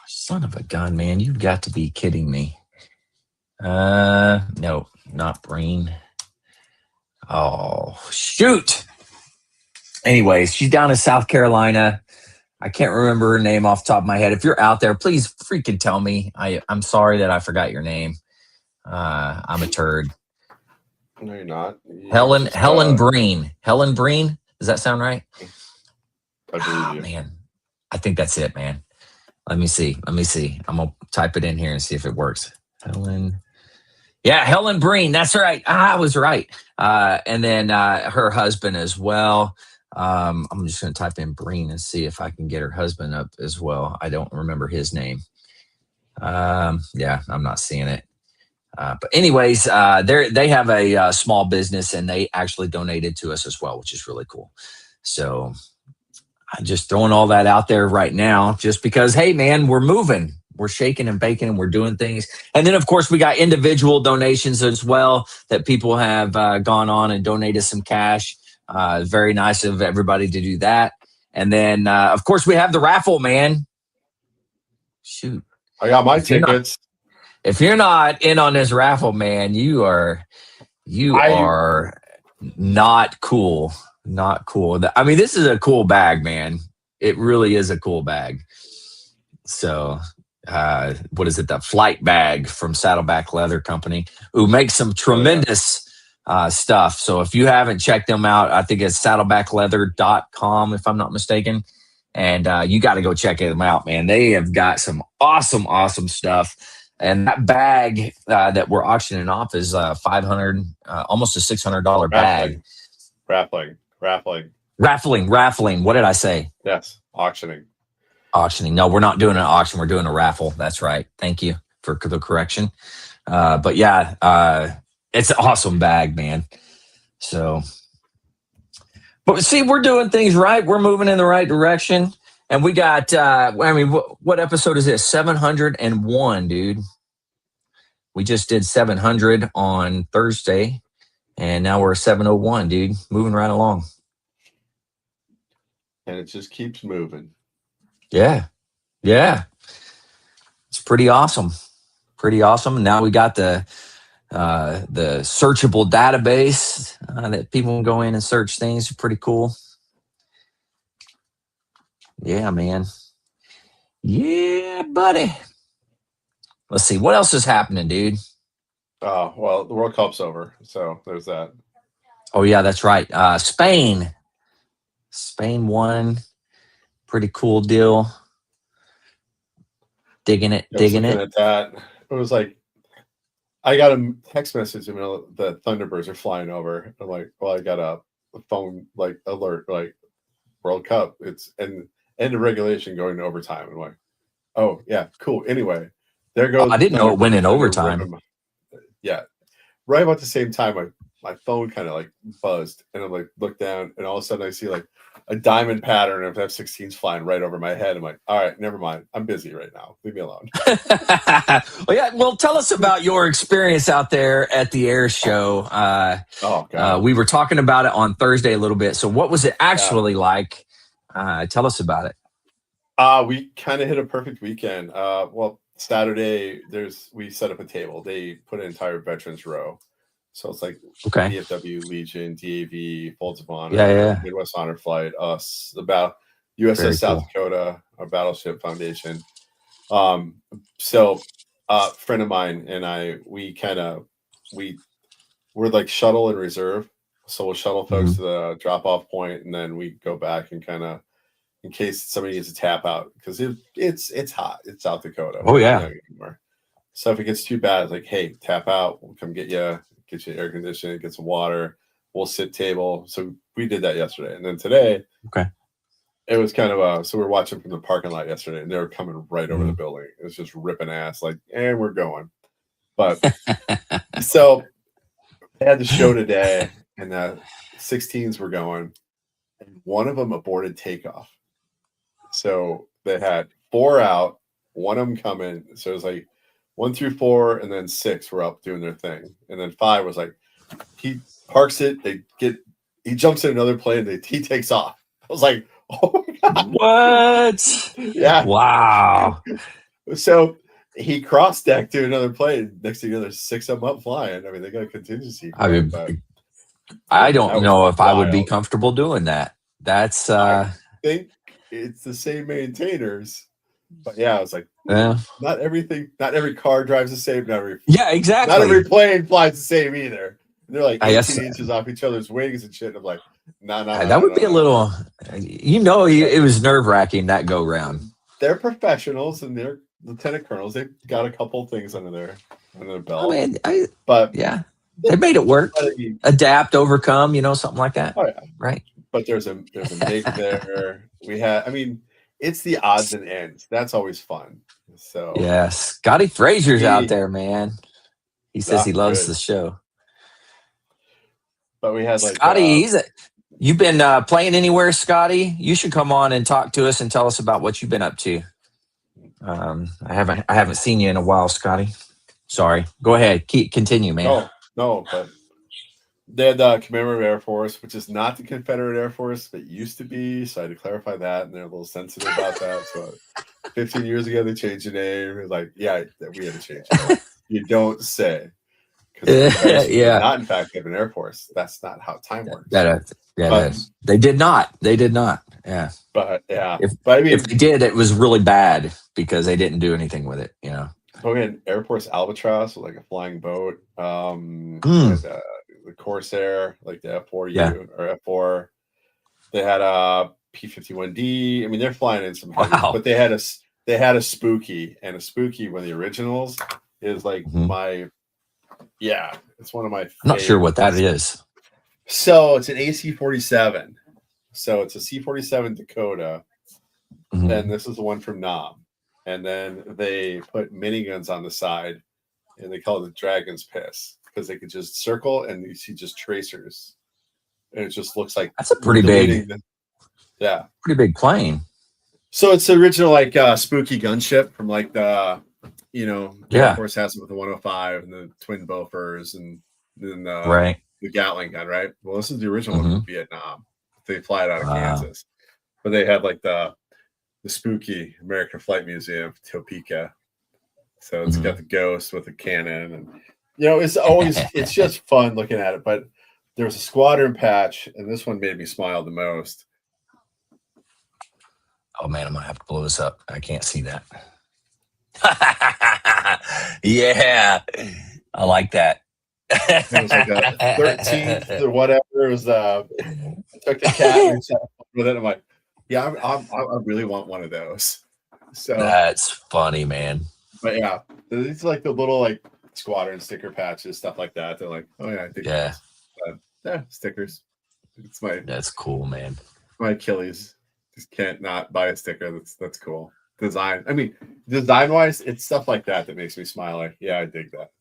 son of a gun, man! You've got to be kidding me. No, not Breen. Oh, shoot. Anyways, she's down in South Carolina. I can't remember her name off the top of my head. If you're out there, please freaking tell me. I'm sorry that I forgot your name. I'm a turd. No, you're not. Helen Breen. Helen Breen? Does that sound right? I believe you. Man, I think that's it, man. Let me see. I'm going to type it in here and see if it works. Helen Breen. That's right. I was right. And then her husband as well. I'm just going to type in Breen and see if I can get her husband up as well. I don't remember his name. Yeah, I'm not seeing it. But anyways, they have a small business, and they actually donated to us as well, which is really cool. So I'm just throwing all that out there right now, just because, hey, man, we're moving. We're shaking and baking, and we're doing things. And then, of course, we got individual donations as well that people have gone on and donated some cash. Very nice of everybody to do that. And then, of course, we have the raffle, man. Shoot. I got my tickets. If you're not in on this raffle, man, you are not cool. Not cool. I mean, this is a cool bag, man. It really is a cool bag. So, what is it? The flight bag from Saddleback Leather Company, who makes some tremendous stuff. So if you haven't checked them out, I think it's saddlebackleather.com, if I'm not mistaken. And you got to go check them out, man. They have got some awesome stuff. And that bag that we're auctioning off is $500, almost a $600 bag. Raffling. What did I say? Yes, auctioning. No, we're not doing an auction. We're doing a raffle. That's right. Thank you for the correction. But yeah, it's an awesome bag, man. So, but see, we're doing things right. We're moving in the right direction. And we got, what episode is this? 701, dude. We just did 700 on Thursday, and now we're 701, dude. Moving right along. and it just keeps moving. Yeah. Yeah. It's pretty awesome. Pretty awesome. And now we got the searchable database that people can go in and search things. Pretty cool. Yeah, man. Yeah, buddy. Let's see. What else is happening, dude? Oh, well, the World Cup's over, so there's that. Oh, yeah, that's right. Spain. Spain won. Pretty cool deal. Digging it. I was looking at that. It was like, I got a text message in the middle the Thunderbirds are flying over. I'm like, well, I got a phone like alert, like World Cup. It's end of regulation going to overtime. I'm like, oh yeah, cool. Anyway, there goes. I didn't know it went in overtime. Yeah, right about the same time, my phone kind of like buzzed, and I'm like, look down, and all of a sudden I see like a diamond pattern of F-16s flying right over my head. I'm like, all right, never mind. I'm busy right now. Leave me alone. Well, yeah. Well, tell us about your experience out there at the air show. Oh God. We were talking about it on Thursday a little bit. So, what was it actually like? Tell us about it. We kind of hit a perfect weekend. Well, Saturday we set up a table. They put an entire veterans row. So it's like VFW, Legion, DAV, Folds of Honor, Midwest Honor Flight, us, about USS South Dakota, our Battleship Foundation. So a friend of mine and I, we're like shuttle and reserve. So we'll shuttle folks to the drop-off point, and then we go back and kind of, in case somebody needs to tap out, because it's hot. It's South Dakota. Oh yeah. So if it gets too bad, it's like, hey, tap out. We'll come get you air conditioning, get some water. We'll sit table. So we did that yesterday, and then today, it was kind of so we were watching from the parking lot yesterday, and they were coming right over the building. It was just ripping ass, like, and we're going. But so they had the show today, and the 16s were going, and one of them aborted takeoff. So they had 4 out, one of them coming. So it was like 1 through 4, and then 6 were up doing their thing, and then 5 was like, he parks it, he jumps in another plane, he takes off. I was like, oh my God. What? Yeah. Wow. So he crossed deck to another plane. Next thing you know, there's 6 of them up flying. I mean, they got a contingency. I mean, I don't know if I would be comfortable doing that. That's I think it's the same maintainers. But yeah, I was like, not every car drives the same. Exactly. Not every plane flies the same either. And they're like 18 inches off each other's wings and shit. And I'm like, no. That would be a little, it was nerve wracking that go round. They're professionals and they're lieutenant colonels. They've got a couple things under their belt. I mean, they made it work. Adapt, overcome, something like that. Oh yeah, right. But there's a MiG there. It's the odds and ends. That's always fun. So Scotty Frazier's out there, man. He says he loves the show. But we had Scotty. You've been playing anywhere, Scotty? You should come on and talk to us and tell us about what you've been up to. I haven't seen you in a while, Scotty. Sorry. Go ahead. Continue, man. Oh no, but they had the Commemorative Air Force, which is not the Confederate Air Force that used to be. So I had to clarify that, and they're a little sensitive about that. So 15 years ago, they changed the name. It was like, we had to change it. You don't say. Not, in fact, have an Air Force. That's not how time works. They did not. Yeah. But yeah. If they did, it was really bad because they didn't do anything with it, So we had Air Force Albatross, like a flying boat. The Corsair, like the F4U or F4. They had a P-51D. I mean, they're flying in some heavy, but they had a Spooky, and a Spooky, one of the originals, is like it's one of my favorites. I'm not sure what that is. So it's an AC-47. So it's a C-47 Dakota, and this is the one from Nam. And then they put miniguns on the side, and they call it the Dragon's Piss, because they could just circle and you see just tracers, and it just looks like that's a pretty big plane. So it's the original Spooky gunship from the Air Force has it with the 105 and the twin Bofors and then the Gatling gun, right? Well, this is the original one from Vietnam. They fly it out of Kansas. but they had like the spooky American Flight Museum, Topeka. So it's got the ghost with a cannon, and it's just fun looking at it. But there was a squadron patch, and this one made me smile the most. Oh man, I'm gonna have to blow this up. I can't see that. Yeah, I like that. It was like a 13th or whatever. It was I took the cat and sat with it. I'm like, yeah, I really want one of those. So that's funny, man. But yeah, it's like the little like squadron sticker patches, stuff like that. They're like, oh yeah, I think stickers. That's cool, man. My Achilles. Just can't not buy a sticker. That's cool. Design wise, it's stuff like that makes me smile. Like, yeah, I dig that.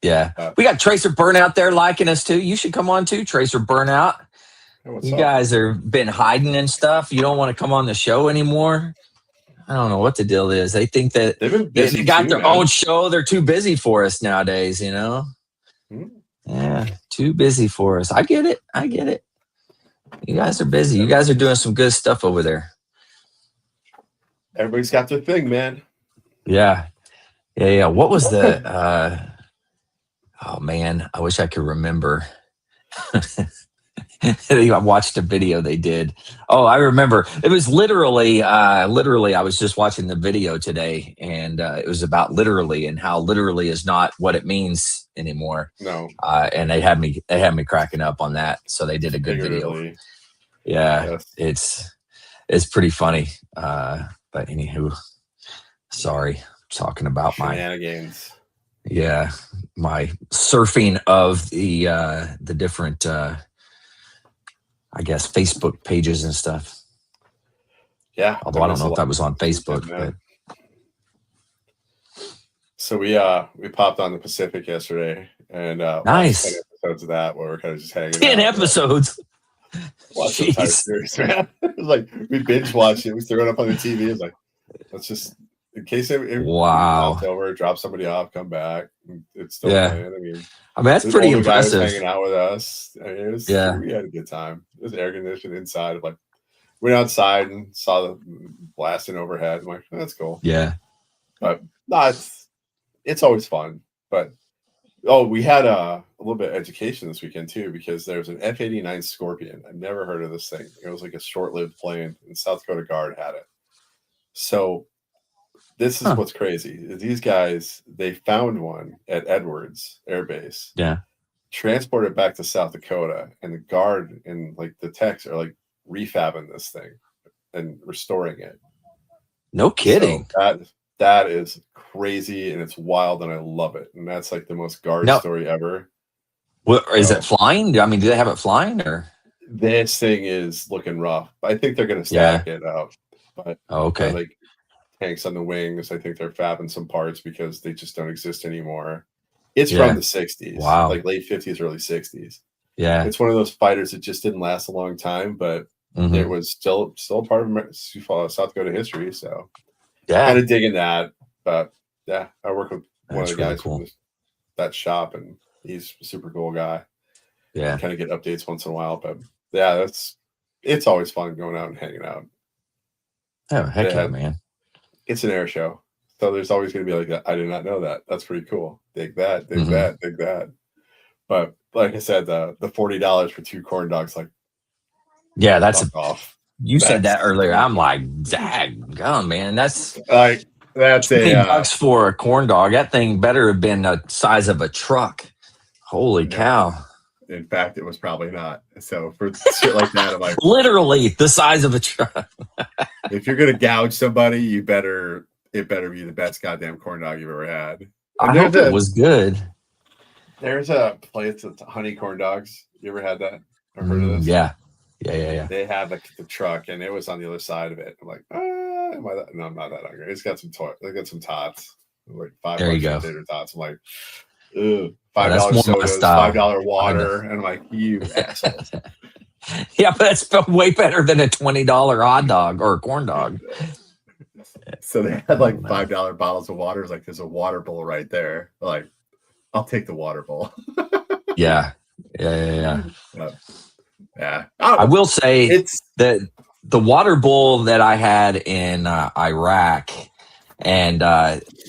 Yeah, we got Tracer Burnout there liking us too. You should come on too, Tracer Burnout. Hey, you guys are been hiding and stuff. You don't want to come on the show anymore. I don't know what the deal is. They think that they got their own show. They're too busy for us nowadays. Yeah, too busy for us. I get it. You guys are busy. You guys are doing some good stuff over there. Everybody's got their thing, man. Yeah. What was the oh man, I wish I could remember. I watched a video they did. Oh, I remember. It was literally I was just watching the video today, and it was about literally and how literally is not what it means anymore. No. And they had me cracking up on that. So they did a good video. Yeah, yes. It's pretty funny. But anywho, sorry, talking about my shenanigans. Yeah, my surfing of the different I guess Facebook pages and stuff. Yeah. Although I don't know if that was on Facebook. But. So we popped on the Pacific yesterday and nice 10 episodes of that where we're kind of just hanging 10 episodes. Watch the entire series, man. It was like we binge watched it. We threw it up on the TV. It was like, let's just in case it over, drop somebody off, come back. It's still playing. I mean that's pretty impressive. Hanging out with us. I mean, we had a good time. It was air conditioned inside. Like went outside and saw the blasting overhead. I'm like, that's cool. Yeah, but no, it's always fun. But we had a little bit of education this weekend too, because there's an F-89 Scorpion. I've never heard of this thing. It was like a short-lived plane, and South Dakota Guard had it. So this is what's crazy. These guys, they found one at Edwards Air Base. Yeah. Transported it back to South Dakota, and the Guard and like the techs are like refabbing this thing and restoring it. No kidding. So that is crazy, and it's wild, and I love it. And that's like the most Guard story ever. Well, is it flying? I mean, do they have it flying or? This thing is looking rough. I think they're going to stack it up. But okay. Like tanks on the wings, I think they're fabbing some parts because they just don't exist anymore. It's from the 60s. Wow. Like late 50s, early 60s. Yeah. It's one of those fighters that just didn't last a long time, but it was still part of South Dakota history. So kind of digging that. But yeah, I work with one of the guys from that shop, and he's a super cool guy. Yeah. Kind of get updates once in a while. But yeah, it's always fun going out and hanging out. Oh, heck yeah, man. It's an air show. So there's always going to be like, I did not know that. That's pretty cool. Dig that, dig that, dig that. But like I said, the $40 for 2 corn dogs, like, yeah, that's off. You said that earlier. I'm like, daggone, man. That's like, that's $20 for a corn dog. That thing better have been the size of a truck. Holy cow. In fact, it was probably not. So for shit like that, I'm like, literally the size of a truck. If you're gonna gouge somebody, it better be the best goddamn corn dog you've ever had. I hope it was good. There's a place that's honey corn dogs. You ever had that or heard of this? Yeah. They have the truck, and it was on the other side of it. I'm like, no, I'm not that hungry. It's got some they got some tots, like $5 potato tots. I'm like, ugh. $5 sodas, $5 water, and I'm like, you assholes. Yeah, but that's way better than a $20 hot dog or a corn dog. So they had like $5 bottles of water. It's like, there's a water bowl right there. Like, I'll take the water bowl. Yeah. Yeah. I will say that the water bull that I had in Iraq, and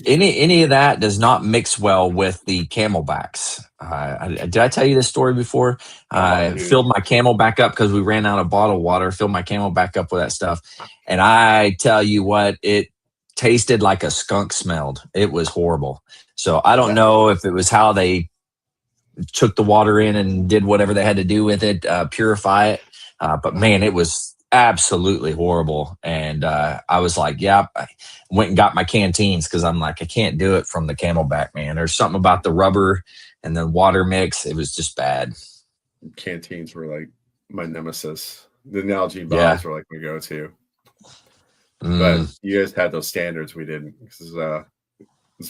any of that does not mix well with the camelbacks. Did I tell you this story before? I Dude. filled my camel back up because we ran out of bottled water. Filled my camel back up with that stuff, and I tell you what, it tasted like a skunk smelled. It was horrible. So I don't know if it was how they took the water in and did whatever they had to do with it, purify it. But man, it was absolutely horrible. And I was like, yeah, I went and got my canteens because I'm like, I can't do it from the Camelback, man. There's something about the rubber and the water mix. It was just bad. Canteens were like my nemesis. The Nalgene bottles were like my go-to. But you guys had those standards. We didn't. Because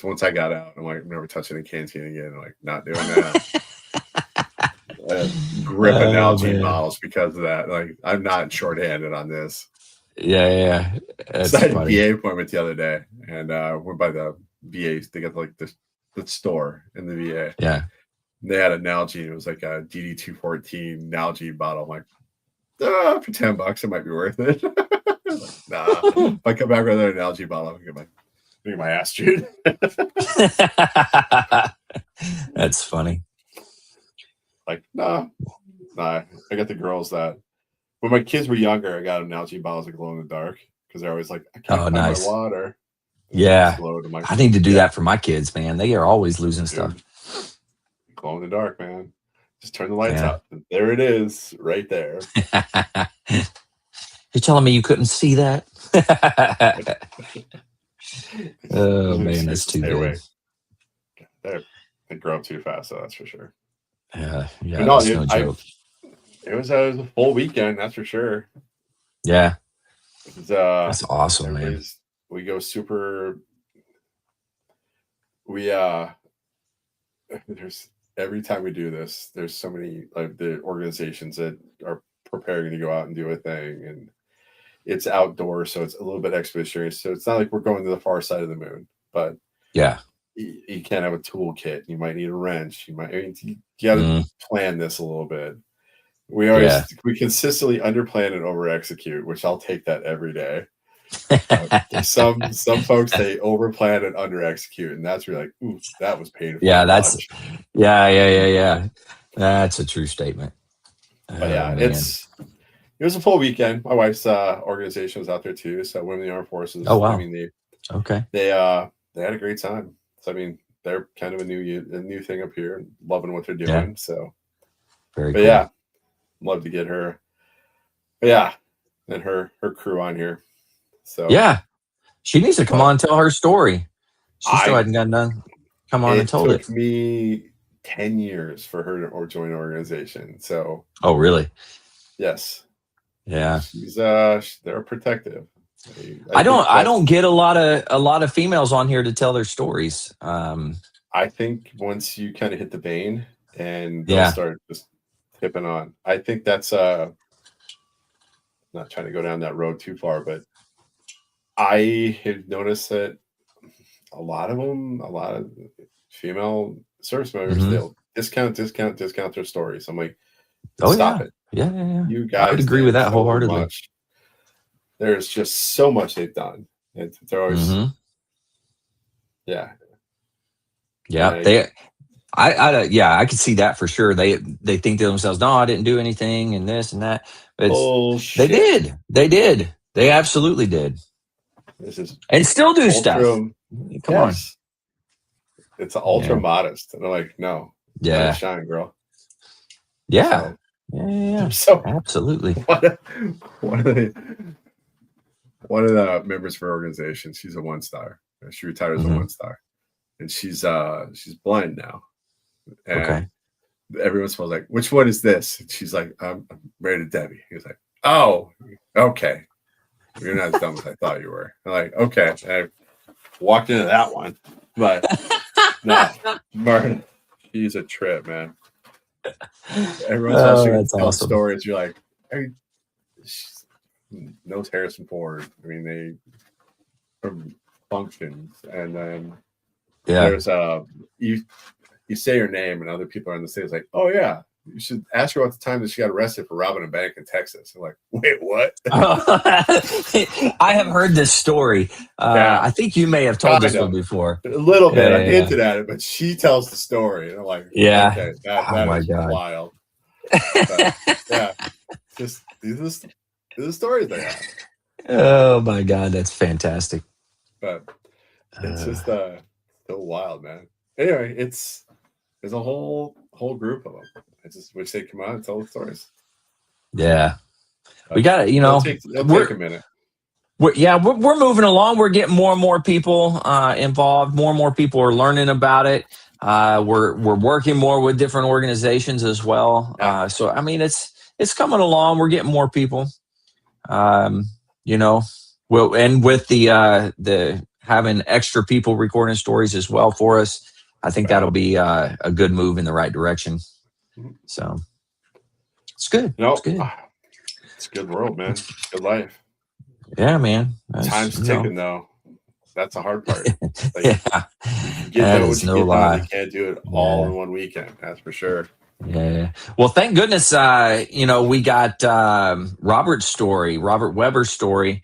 once I got out, I'm like, I'm never touching a canteen again. I'm like, not doing that. Gripping Nalgene bottles because of that. Like, I'm not shorthanded on this. Yeah. So I had a VA appointment the other day, and we're by the VA. They got like the store in the VA. Yeah. And they had a Nalgene. It was like a DD214 Nalgene bottle. I'm like, for $10, it might be worth it. Nah. If I come back with another Nalgene bottle, I'm going to get my ass chewed. That's funny. Like, nah. I got the girls that when my kids were younger, I got them Nalgene bottles that glow in the dark because they're always like, I can't find my water. Yeah. I need to do that for my kids, man. They are always losing stuff. Glow in the dark, man. Just turn the lights out. There it is, right there. You're telling me you couldn't see that? Oh man, that's too good. They grow up too fast, so that's for sure. Yeah, no joke. It was a full weekend, that's for sure. Yeah, that's awesome, man. We go super. There's every time we do this, there's so many like the organizations that are preparing to go out and do a thing, and it's outdoor, so it's a little bit expeditionary. So it's not like we're going to the far side of the moon, but you can't have a toolkit. You might need a wrench. You got to plan this a little bit. We consistently underplan and over execute, which I'll take that every day. Some folks they over plan and under execute, and that's really like, ooh, that was painful. Yeah, yeah. That's a true statement. But it was a full weekend. My wife's organization was out there too, so Women in the Armed Forces. Oh wow. I mean, they had a great time. So I mean, they're kind of a new thing up here, and loving what they're doing. Yeah. So, very cool. Yeah, love to get her. And her crew on here. So she needs to come on and tell her story. She still hadn't gotten done. Come on and told it. It took me 10 years for her to join an organization. So. Oh really? Yes. Yeah. They're protective. I don't get a lot of females on here to tell their stories. I think once you kind of hit the vein and they'll start just tipping on. I think that's not trying to go down that road too far, but I have noticed that a lot of female service members, they'll discount their stories. I'm like, stop it. Yeah. You guys, I would agree with that wholeheartedly. There's just so much they've done. And they're always, I could see that for sure. They think to themselves, no, I didn't do anything and this and that. But they did. They absolutely did. And still do stuff. Come on. It's ultra modest. And they're like, no. Yeah. Shine, girl. Yeah. So, So absolutely. One of the members of her organization, she's a 1-star. She retired as a 1-star. And she's blind now. And everyone's like, which one is this? And she's like, I'm married to Debbie. He was like, oh, okay. You're not as dumb as I thought you were. I'm like, okay. And I walked into that one. But no, Martin, he's a trip, man. Everyone's telling stories. You're like, hey, knows Harrison Ford. I mean, they from functions, and then there's you say your name, and other people are on the stage like, oh yeah, You should ask her about the time that she got arrested for robbing a bank in Texas. I'm like, wait, what? I have heard this story. Yeah. I think you may have told this one before. A little bit. Yeah, I hinted at it, but she tells the story. And I'm like, Yeah. okay, Oh that my is God. wild. But, yeah. Just these are the stories they have. Oh my God, that's fantastic. But it's just so wild, man. Anyway, there's a whole group of them. I just wish they'd come out and tell the stories. Yeah. But We got it, you know. It'll take a minute. We're moving along. We're getting more and more people involved. More and more people are learning about it. We're working more with different organizations as well. Yeah. So I mean, it's coming along. We're getting more people. You know, and with the having extra people recording stories as well for us, I think that'll be a good move in the right direction. So it's good. It's good. It's a good world, man. It's good life. Yeah, man. Time's ticking, though. That's the hard part. Like, yeah, that is no lie. You can't do it all in one weekend. That's for sure. Yeah. Well, thank goodness, you know, we got Robert Weber's story.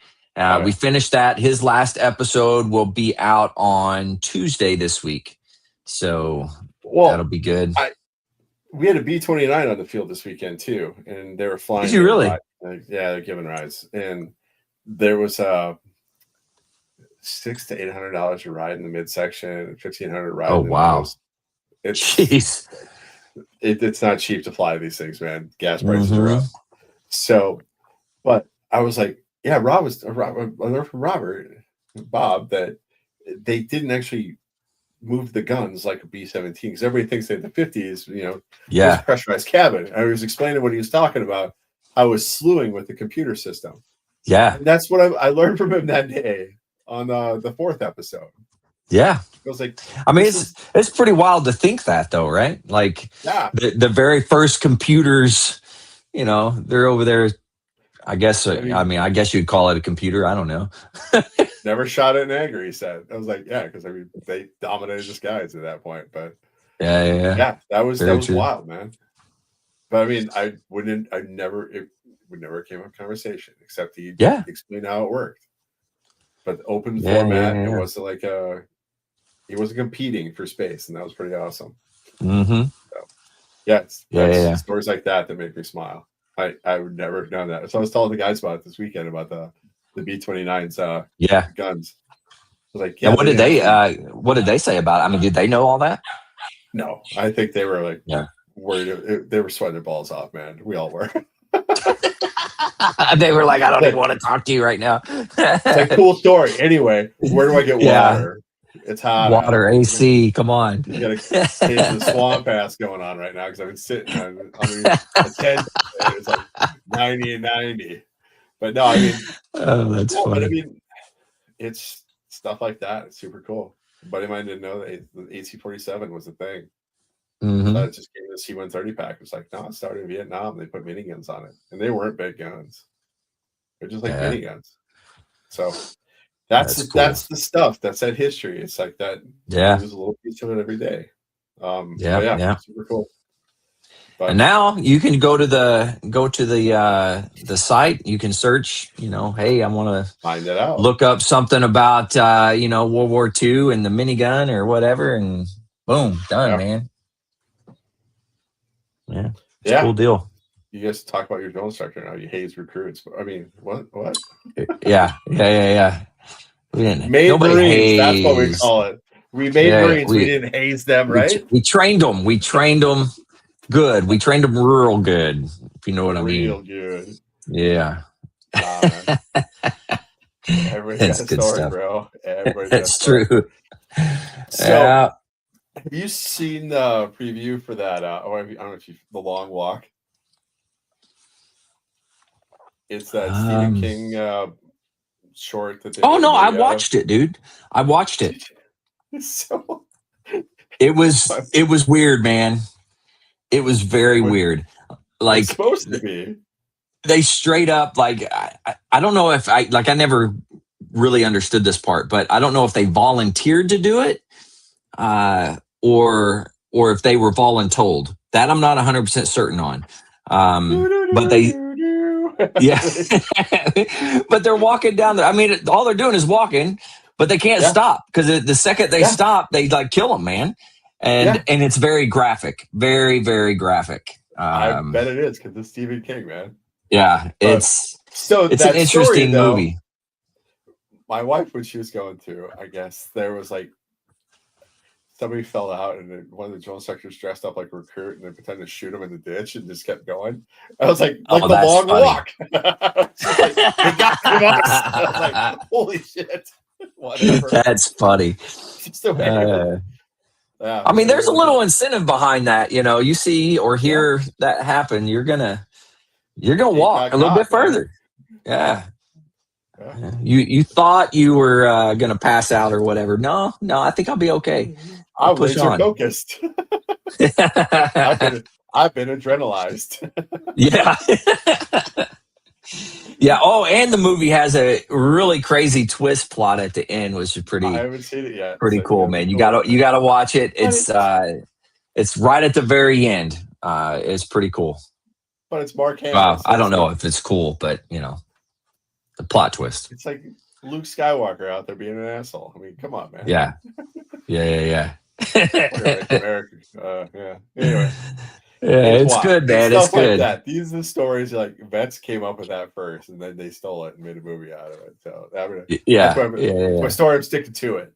We finished that. His last episode will be out on Tuesday this week. So that'll be good. We had a B-29 on the field this weekend, too. And they were flying. Did you really? Yeah, they're giving rides. And there was $600 to $800 a ride in the midsection, $1,500 a ride. Oh, wow. Jeez. It's not cheap to fly these things, man. Gas prices are up. So, but I was like, yeah, I learned from Bob, that they didn't actually move the guns like a B-17, because everybody thinks that the 50s, you know, was pressurized cabin. I was explaining what he was talking about. I was slewing with the computer system. Yeah. And that's what I learned from him that day on the 4th episode. Yeah. I was like, I mean, it's pretty wild to think that, though, right? Like, the very first computers, you know, they're over there. I guess I guess you'd call it a computer. I don't know. Never shot at an anger, he said. I was like, yeah, because I mean, they dominated the skies at that point. But yeah, that was wild, man. But I mean, it would never came up conversation except he explained how it worked. But open format, it wasn't like he wasn't competing for space, and that was pretty awesome. Mm-hmm. So, stories like that make me smile. I would never have done that. So I was telling the guys about it this weekend about the B-29's guns. I was like, what did they say about it? I mean, did they know all that? No, I think they were like worried. They were sweating their balls off, man. We all were. They were like, I don't even want to talk to you right now. It's like, cool story. Anyway, where do I get water? It's hot. Water, AC, come on. You got to take the swamp pass going on right now because I've been sitting on a tent. It's like 90 and 90. But no, I mean, that's funny. But I mean, it's stuff like that. It's super cool. A buddy of mine didn't know that the AC-47 was a thing. Mm-hmm. It just gave the C-130 pack. It's like, no, it started in Vietnam. They put miniguns on it, and they weren't big guns. They're just like miniguns. So that's the stuff. That's that history. It's like that. Yeah, there's a little piece of it every day. Super cool. But, and now you can go to the site. You can search. You know, hey, I want to find it out. Look up something about World War II and the minigun or whatever, and boom, done, man. Yeah, it's a cool deal. You guys talk about your drill instructor now. You haze recruits. I mean, what? Yeah. We didn't. Nobody Marines, that's what we call it. We made Marines. We didn't haze them, right? We trained them. We trained them good. We trained them real good. If you know what I mean. Real good. Yeah. Everybody's got a story, bro. That's true. So, have you seen the preview for that? I don't know if the Long Walk. It's that Stephen King short that. I watched it, dude. I watched it. So it was weird, man. It was very weird. Like it's supposed to be. They straight up I don't know if I never really understood this part, but I don't know if they volunteered to do it, or if they were voluntold That I'm not 100% certain on. But they, yeah, but they're walking down there. I mean, all they're doing is walking, but they can't stop because the second they stop, they like kill them, man. And it's very graphic, very, very graphic. I bet it is because it's Stephen King, man. Yeah, it's an interesting movie. My wife, when she was going through, I guess there was like somebody fell out, and then one of the drill instructors dressed up like a recruit, and they pretended to shoot him in the ditch and just kept going. I was like the long walk. She's like, they got to us. I was like, holy shit! Whatever. That's funny. Yeah, I mean, there's a little incentive behind that. You know, you see or hear that happen, you're gonna walk a little bit further. Yeah. You thought you were gonna pass out or whatever. No, I think I'll be okay. I'm laser focused. I've been adrenalized. Yeah. Yeah. Oh, and the movie has a really crazy twist plot at the end, which is pretty. I haven't seen it yet. Pretty cool, man. You gotta watch it. It's right at the very end. It's pretty cool. But it's Mark Hamill. I don't know if it's cool, but the plot twist. It's like Luke Skywalker out there being an asshole. I mean, come on, man. Yeah. Anyway. Yeah, it's good, man. It's good. Like that. These are the stories like vets came up with that first, and then they stole it and made a movie out of it. So that's my story. I'm sticking to it.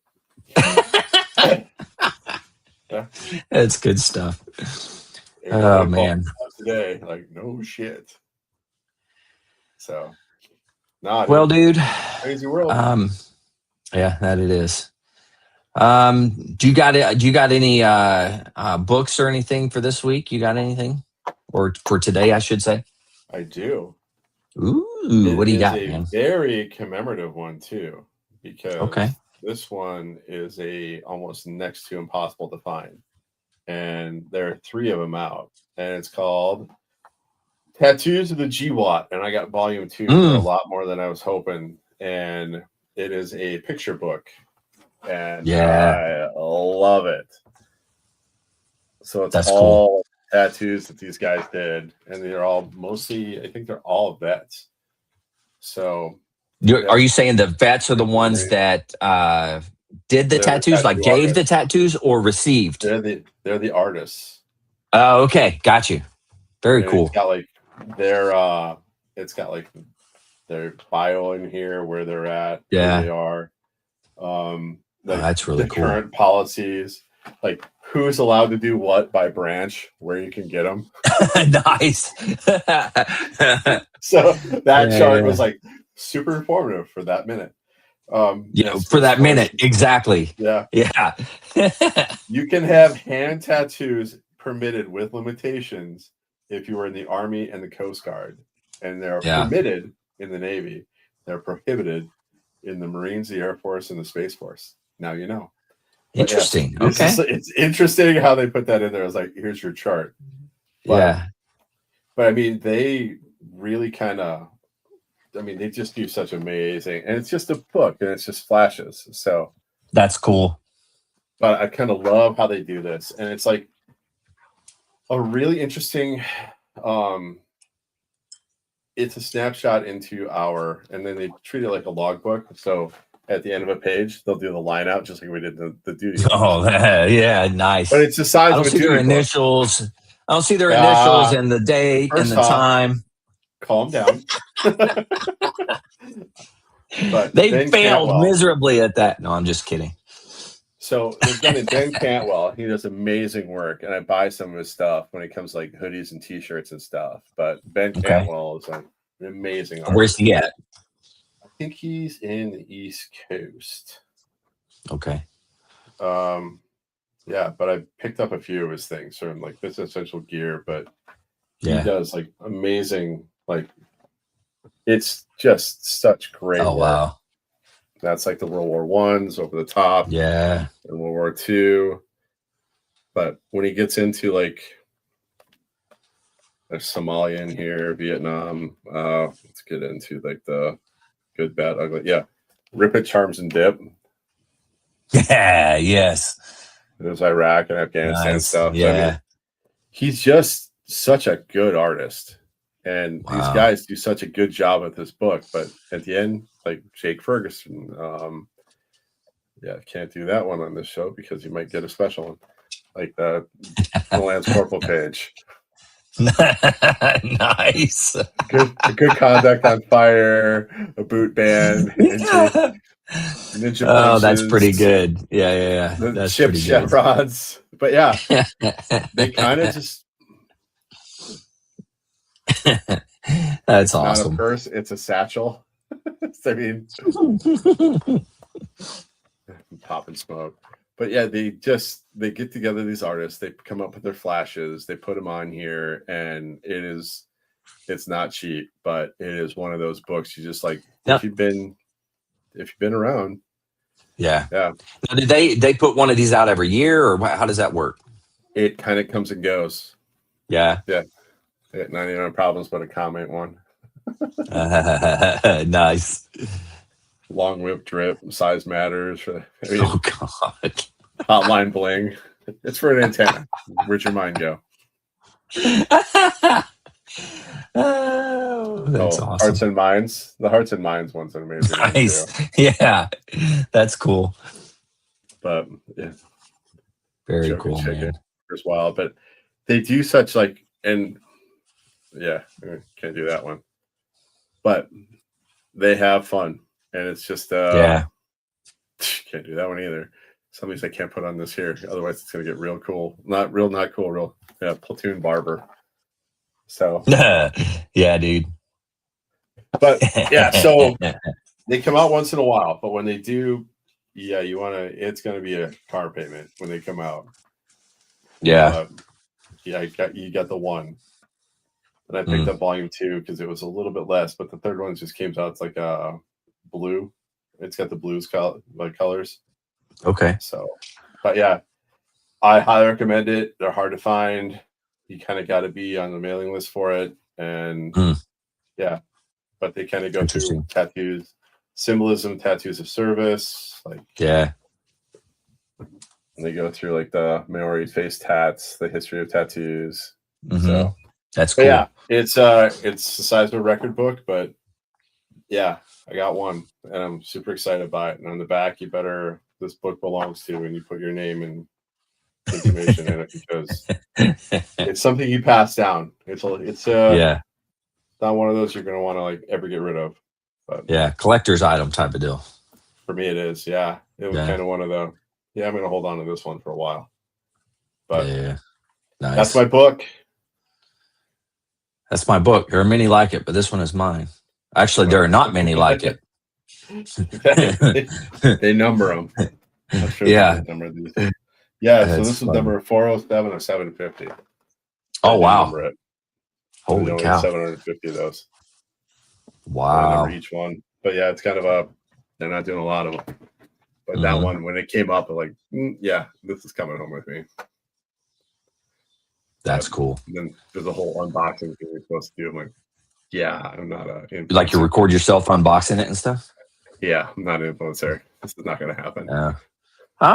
That's good stuff. Oh man. Today, like no shit. So. Well, dude. Crazy world. Yeah, that it is. Do you got any books or anything for this week? You got anything, or for today, I should say? I do. Ooh, what do you got, man? Very commemorative one too, because this one is almost next to impossible to find, and there are 3 of them out, and it's called Tattoos of the GWAT, and I got volume 2 for a lot more than I was hoping, and it is a picture book, and I love it. So it's all cool tattoos that these guys did, and they're all I think they're all vets. So are you saying the vets are the ones that did the tattoos, like gave the tattoos, or received? They're the artists. Oh, okay, got you. Very cool. It's got like it's got like their bio in here, where they're at, where they are. That's really cool. Current policies, like who's allowed to do what by branch, where you can get them. Nice. So that chart was like super informative for that minute. For that minute, exactly. Yeah. You can have hand tattoos permitted with limitations if you were in the Army and the Coast Guard, and they're permitted in the Navy. They're prohibited in the Marines, the Air Force, and the Space Force. Now you know. Interesting. It's interesting how they put that in there. I was like, here's your chart. But I mean, they really they just do such amazing, and it's just a book, and it's just flashes. So that's cool. But I kind of love how they do this, and it's like a really interesting. It's a snapshot into and then they treat it like a logbook. So at the end of a page, they'll do the line out just like we did the duty. Oh, yeah, nice. But it's the size of a duty book. I don't see their initials and the date and the time. Calm down. But they failed miserably at that. No, I'm just kidding. So they've done it. Ben Cantwell, he does amazing work, and I buy some of his stuff when it comes to like hoodies and T-shirts and stuff. But Ben Cantwell is like an amazing artist. Where's he at? I think he's in the East Coast. Okay. Yeah, but I picked up a few of his things from like Business Essential Gear, but he does like amazing, like it's just such great work. Wow. That's like the World War Ones over the top. Yeah. And World War II. But when he gets into like there's Somalia in here, Vietnam. Let's get into like the good, bad, ugly. Yeah. Rip It, Charms and Dip. Yeah, yes. There's Iraq and Afghanistan stuff. Yeah. So, I mean, he's just such a good artist. And these Wow. guys do such a good job with this book. But at the end, like Jake Ferguson, can't do that one on this show because you might get a special one, like the Lance Corporal page. Nice. Good conduct on fire, a boot band, ninja Oh, that's punches, pretty good. Yeah. the That's chip pretty good. chevrons. But yeah, they kind of just. That's It's not a awesome. purse; it's a satchel. I mean, pop and smoke. But yeah, they get together, these artists, they come up with their flashes, they put them on here, and it's not cheap, but it is one of those books you just like, if you've been around. Yeah. Now, did they put one of these out every year, or how does that work? It kind of comes and goes. Yeah. 99 Problems, but a comment one. Nice. Long whip drip, size matters. Oh God. Hotline bling. It's for an antenna. Where'd your mind go? Oh, that's awesome. Hearts and Minds. The Hearts and Minds one's an amazing one Nice. too. Yeah, that's cool. But yeah, very cool, man. As well, but they do such like, and yeah, can't do that one. But they have fun, and it's just can't do that one either. Somebody's I can't put on this here, otherwise it's gonna get real cool. Not cool. Platoon Barber. So yeah, dude. But yeah, so they come out once in a while, but when they do, it's gonna be a car payment when they come out. Yeah. You got the one. And I picked up volume 2 because it was a little bit less, but the third one just came out. It's like blue. It's got the blues colors. Okay. So, but yeah, I highly recommend it. They're hard to find. You kind of got to be on the mailing list for it. And yeah, but they kind of go through tattoos, symbolism, tattoos of service. Like, yeah. And they go through like the Maori face tats, the history of tattoos. Mm-hmm. So that's cool. Yeah, it's the size of a record book, but yeah, I got one and I'm super excited by it. And on the back, this book belongs to, and you put your name and information in it because it's something you pass down. It's not one of those you're going to want to like ever get rid of. But yeah, collector's item type of deal. For me, it is. Yeah, it was kind of one of the. Yeah, I'm going to hold on to this one for a while. But nice. That's my book. That's my book. There are many like it, but this one is mine. Actually, there are not many like it. They number them. Yeah. So this is number 407 of 750. Oh, wow. Holy cow. 750 of those. Wow. Each one. But yeah, it's kind of they're not doing a lot of them. But that one, when it came up, I'm like, this is coming home with me. That's cool. And then there's a whole unboxing thing you're supposed to do. I'm like, I'm not a influencer. Like you record yourself unboxing it and stuff? Yeah, I'm not an influencer. This is not going to happen.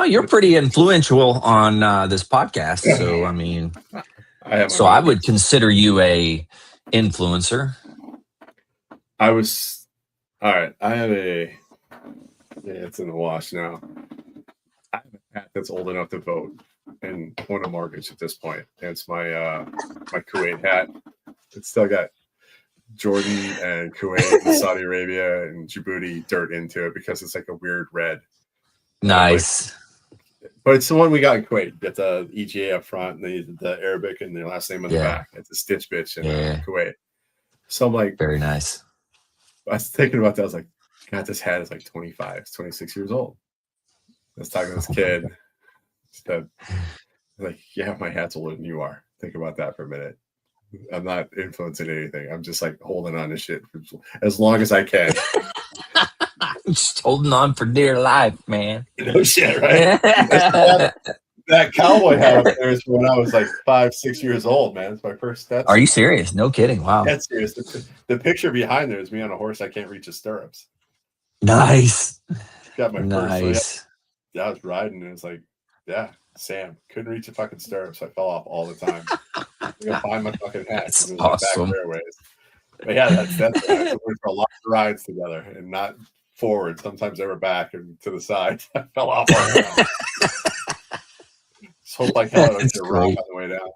You're pretty influential on this podcast. So, I mean, I would consider you a influencer. All right. I have it's in the wash now. I have a hat that's old enough to vote and own a mortgage at this point. It's my my Kuwait hat. It's still got Jordan and Kuwait and Saudi Arabia and Djibouti dirt into it because it's like a weird red. Nice. But it's the one we got in Kuwait. Got the EGA up front, and the Arabic and the last name on the back. It's a Stitch bitch in Kuwait. So I'm like, very nice. I was thinking about that. I was like, God, this hat is like 26 years old. I was talking to this kid. Said, like, my hat's older than you are. Think about that for a minute. I'm not influencing anything. I'm just like holding on to shit for as long as I can. Just holding on for dear life, man. No shit, right? that cowboy hat up there is when I was like 5-6 years old, man. It's my first step. Are you serious? No kidding. Wow. That's serious. The picture behind there is me on a horse. I can't reach his stirrups. Nice. Got my nice. I was riding and it's like, Sam, couldn't reach a fucking stirrup, so I fell off all the time. I'm gonna find my fucking hat. That's It was awesome. Back fairways. But yeah, that's we went for a lot of rides together, and not forward. Sometimes they were back and to the side. I fell off all the time. Just hope like hell I don't get a rock on the way down.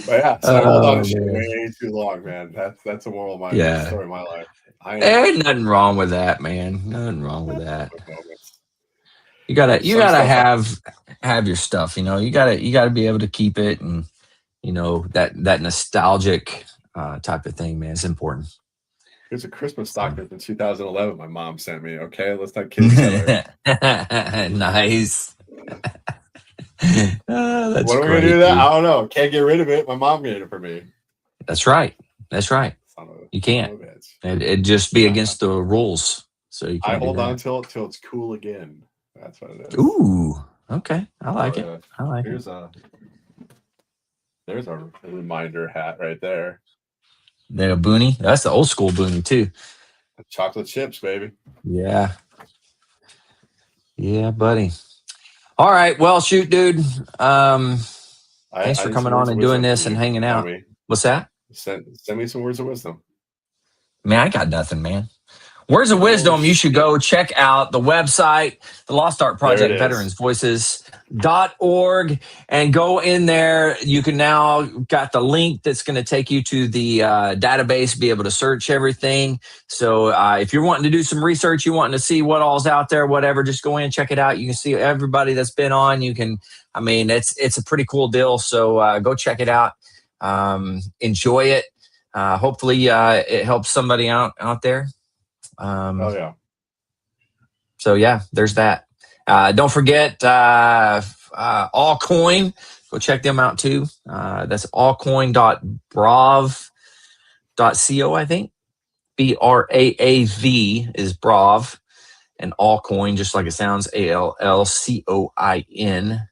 But yeah, so I hold on to shit way too long, man. That's a moral of my story of my life. There's nothing wrong with that, man. Nothing wrong with that. You gotta have your stuff. You know, you gotta be able to keep it, and you know that nostalgic type of thing, man. It's important. Here's a Christmas stocking from 2011. My mom sent me. Okay, let's not kid each other. Nice. That's what are we gonna do? That I don't know. Can't get rid of it. My mom made it for me. That's right. You can't. It'd just be against the rules. So you can't. I hold on till it's cool again. That's what it is. Ooh, okay. I like it. I like it. There's a reminder hat right there. The boonie. That's the old school boonie too. Chocolate chips, baby. Yeah. Yeah, buddy. All right. Well, shoot, dude. Thanks for coming on and doing this and hanging out. What's that? Send me some words of wisdom. Man, I got nothing, man. Words of wisdom, you should go check out the website, the Lost Art Project, veteransvoices.org, and go in there. You can now got the link that's going to take you to the database, be able to search everything. So if you're wanting to do some research, you're wanting to see what all's out there, whatever, just go in and check it out. You can see everybody that's been on. It's a pretty cool deal. So go check it out. Enjoy it. Hopefully it helps somebody out there. So yeah, there's that. Don't forget Allcoin. Go check them out too. That's allcoin.brav.co, I think. BRAAV is Brav, and Allcoin, just like it sounds, ALLCOIN. Let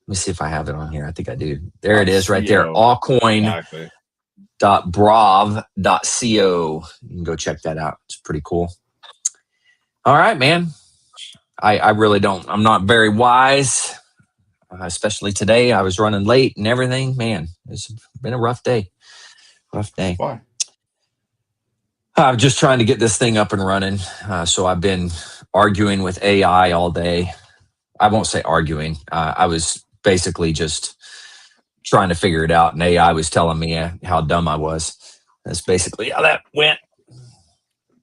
me see if I have it on here. I think I do. There it is right there. Allcoin.brav.co. You can go check that out. It's pretty cool. All right, man. I really don't. I'm not very wise, especially today. I was running late and everything. Man, it's been a rough day. Why? I'm just trying to get this thing up and running. So I've been arguing with AI all day. I won't say arguing. I was basically just trying to figure it out, and AI was telling me how dumb I was. That's basically how that went.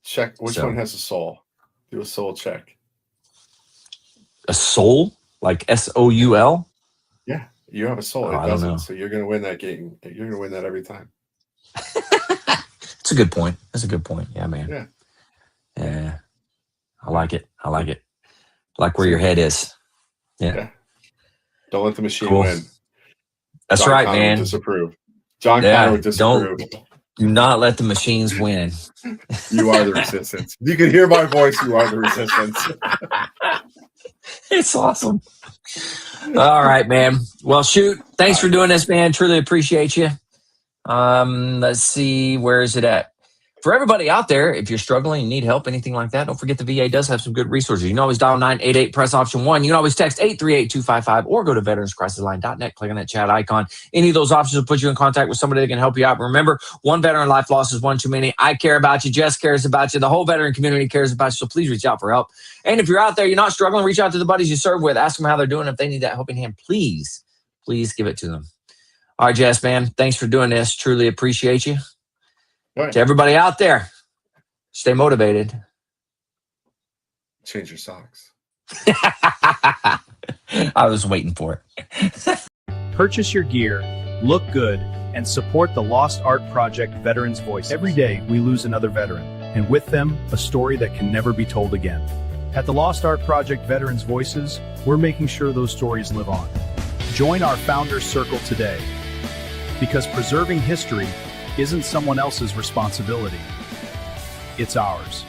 Check which one has a soul. Do a soul check. A soul? Like SOUL? Yeah, you have a soul. It doesn't. So you're going to win that game. You're going to win that every time. That's a good point. Yeah, man. Yeah. I like it. Like where your head is. Yeah. Don't let the machine win. That's John right, Connor man. Would disapprove. John Connor would disapprove. Do not let the machines win. You are the resistance. You can hear my voice. You are the resistance. It's awesome. All right, man. Well, shoot. Thanks for doing this, man. Truly appreciate you. Let's see. Where is it at? For everybody out there, if you're struggling, you need help, anything like that, don't forget the VA does have some good resources. You can always dial 988, press option 1. You can always text 838-255 or go to veteranscrisisline.net, click on that chat icon. Any of those options will put you in contact with somebody that can help you out. Remember, one veteran life loss is one too many. I care about you. Jess cares about you. The whole veteran community cares about you. So please reach out for help. And if you're out there, you're not struggling, reach out to the buddies you serve with. Ask them how they're doing. If they need that helping hand, please give it to them. All right, Jess, man. Thanks for doing this. Truly appreciate you. Right. To everybody out there, stay motivated. Change your socks. I was waiting for it. Purchase your gear, look good, and support the Lost Art Project Veterans Voice. Every day, we lose another veteran, and with them, a story that can never be told again. At the Lost Art Project Veterans Voices, we're making sure those stories live on. Join our Founders Circle today, because preserving history isn't someone else's responsibility. It's ours.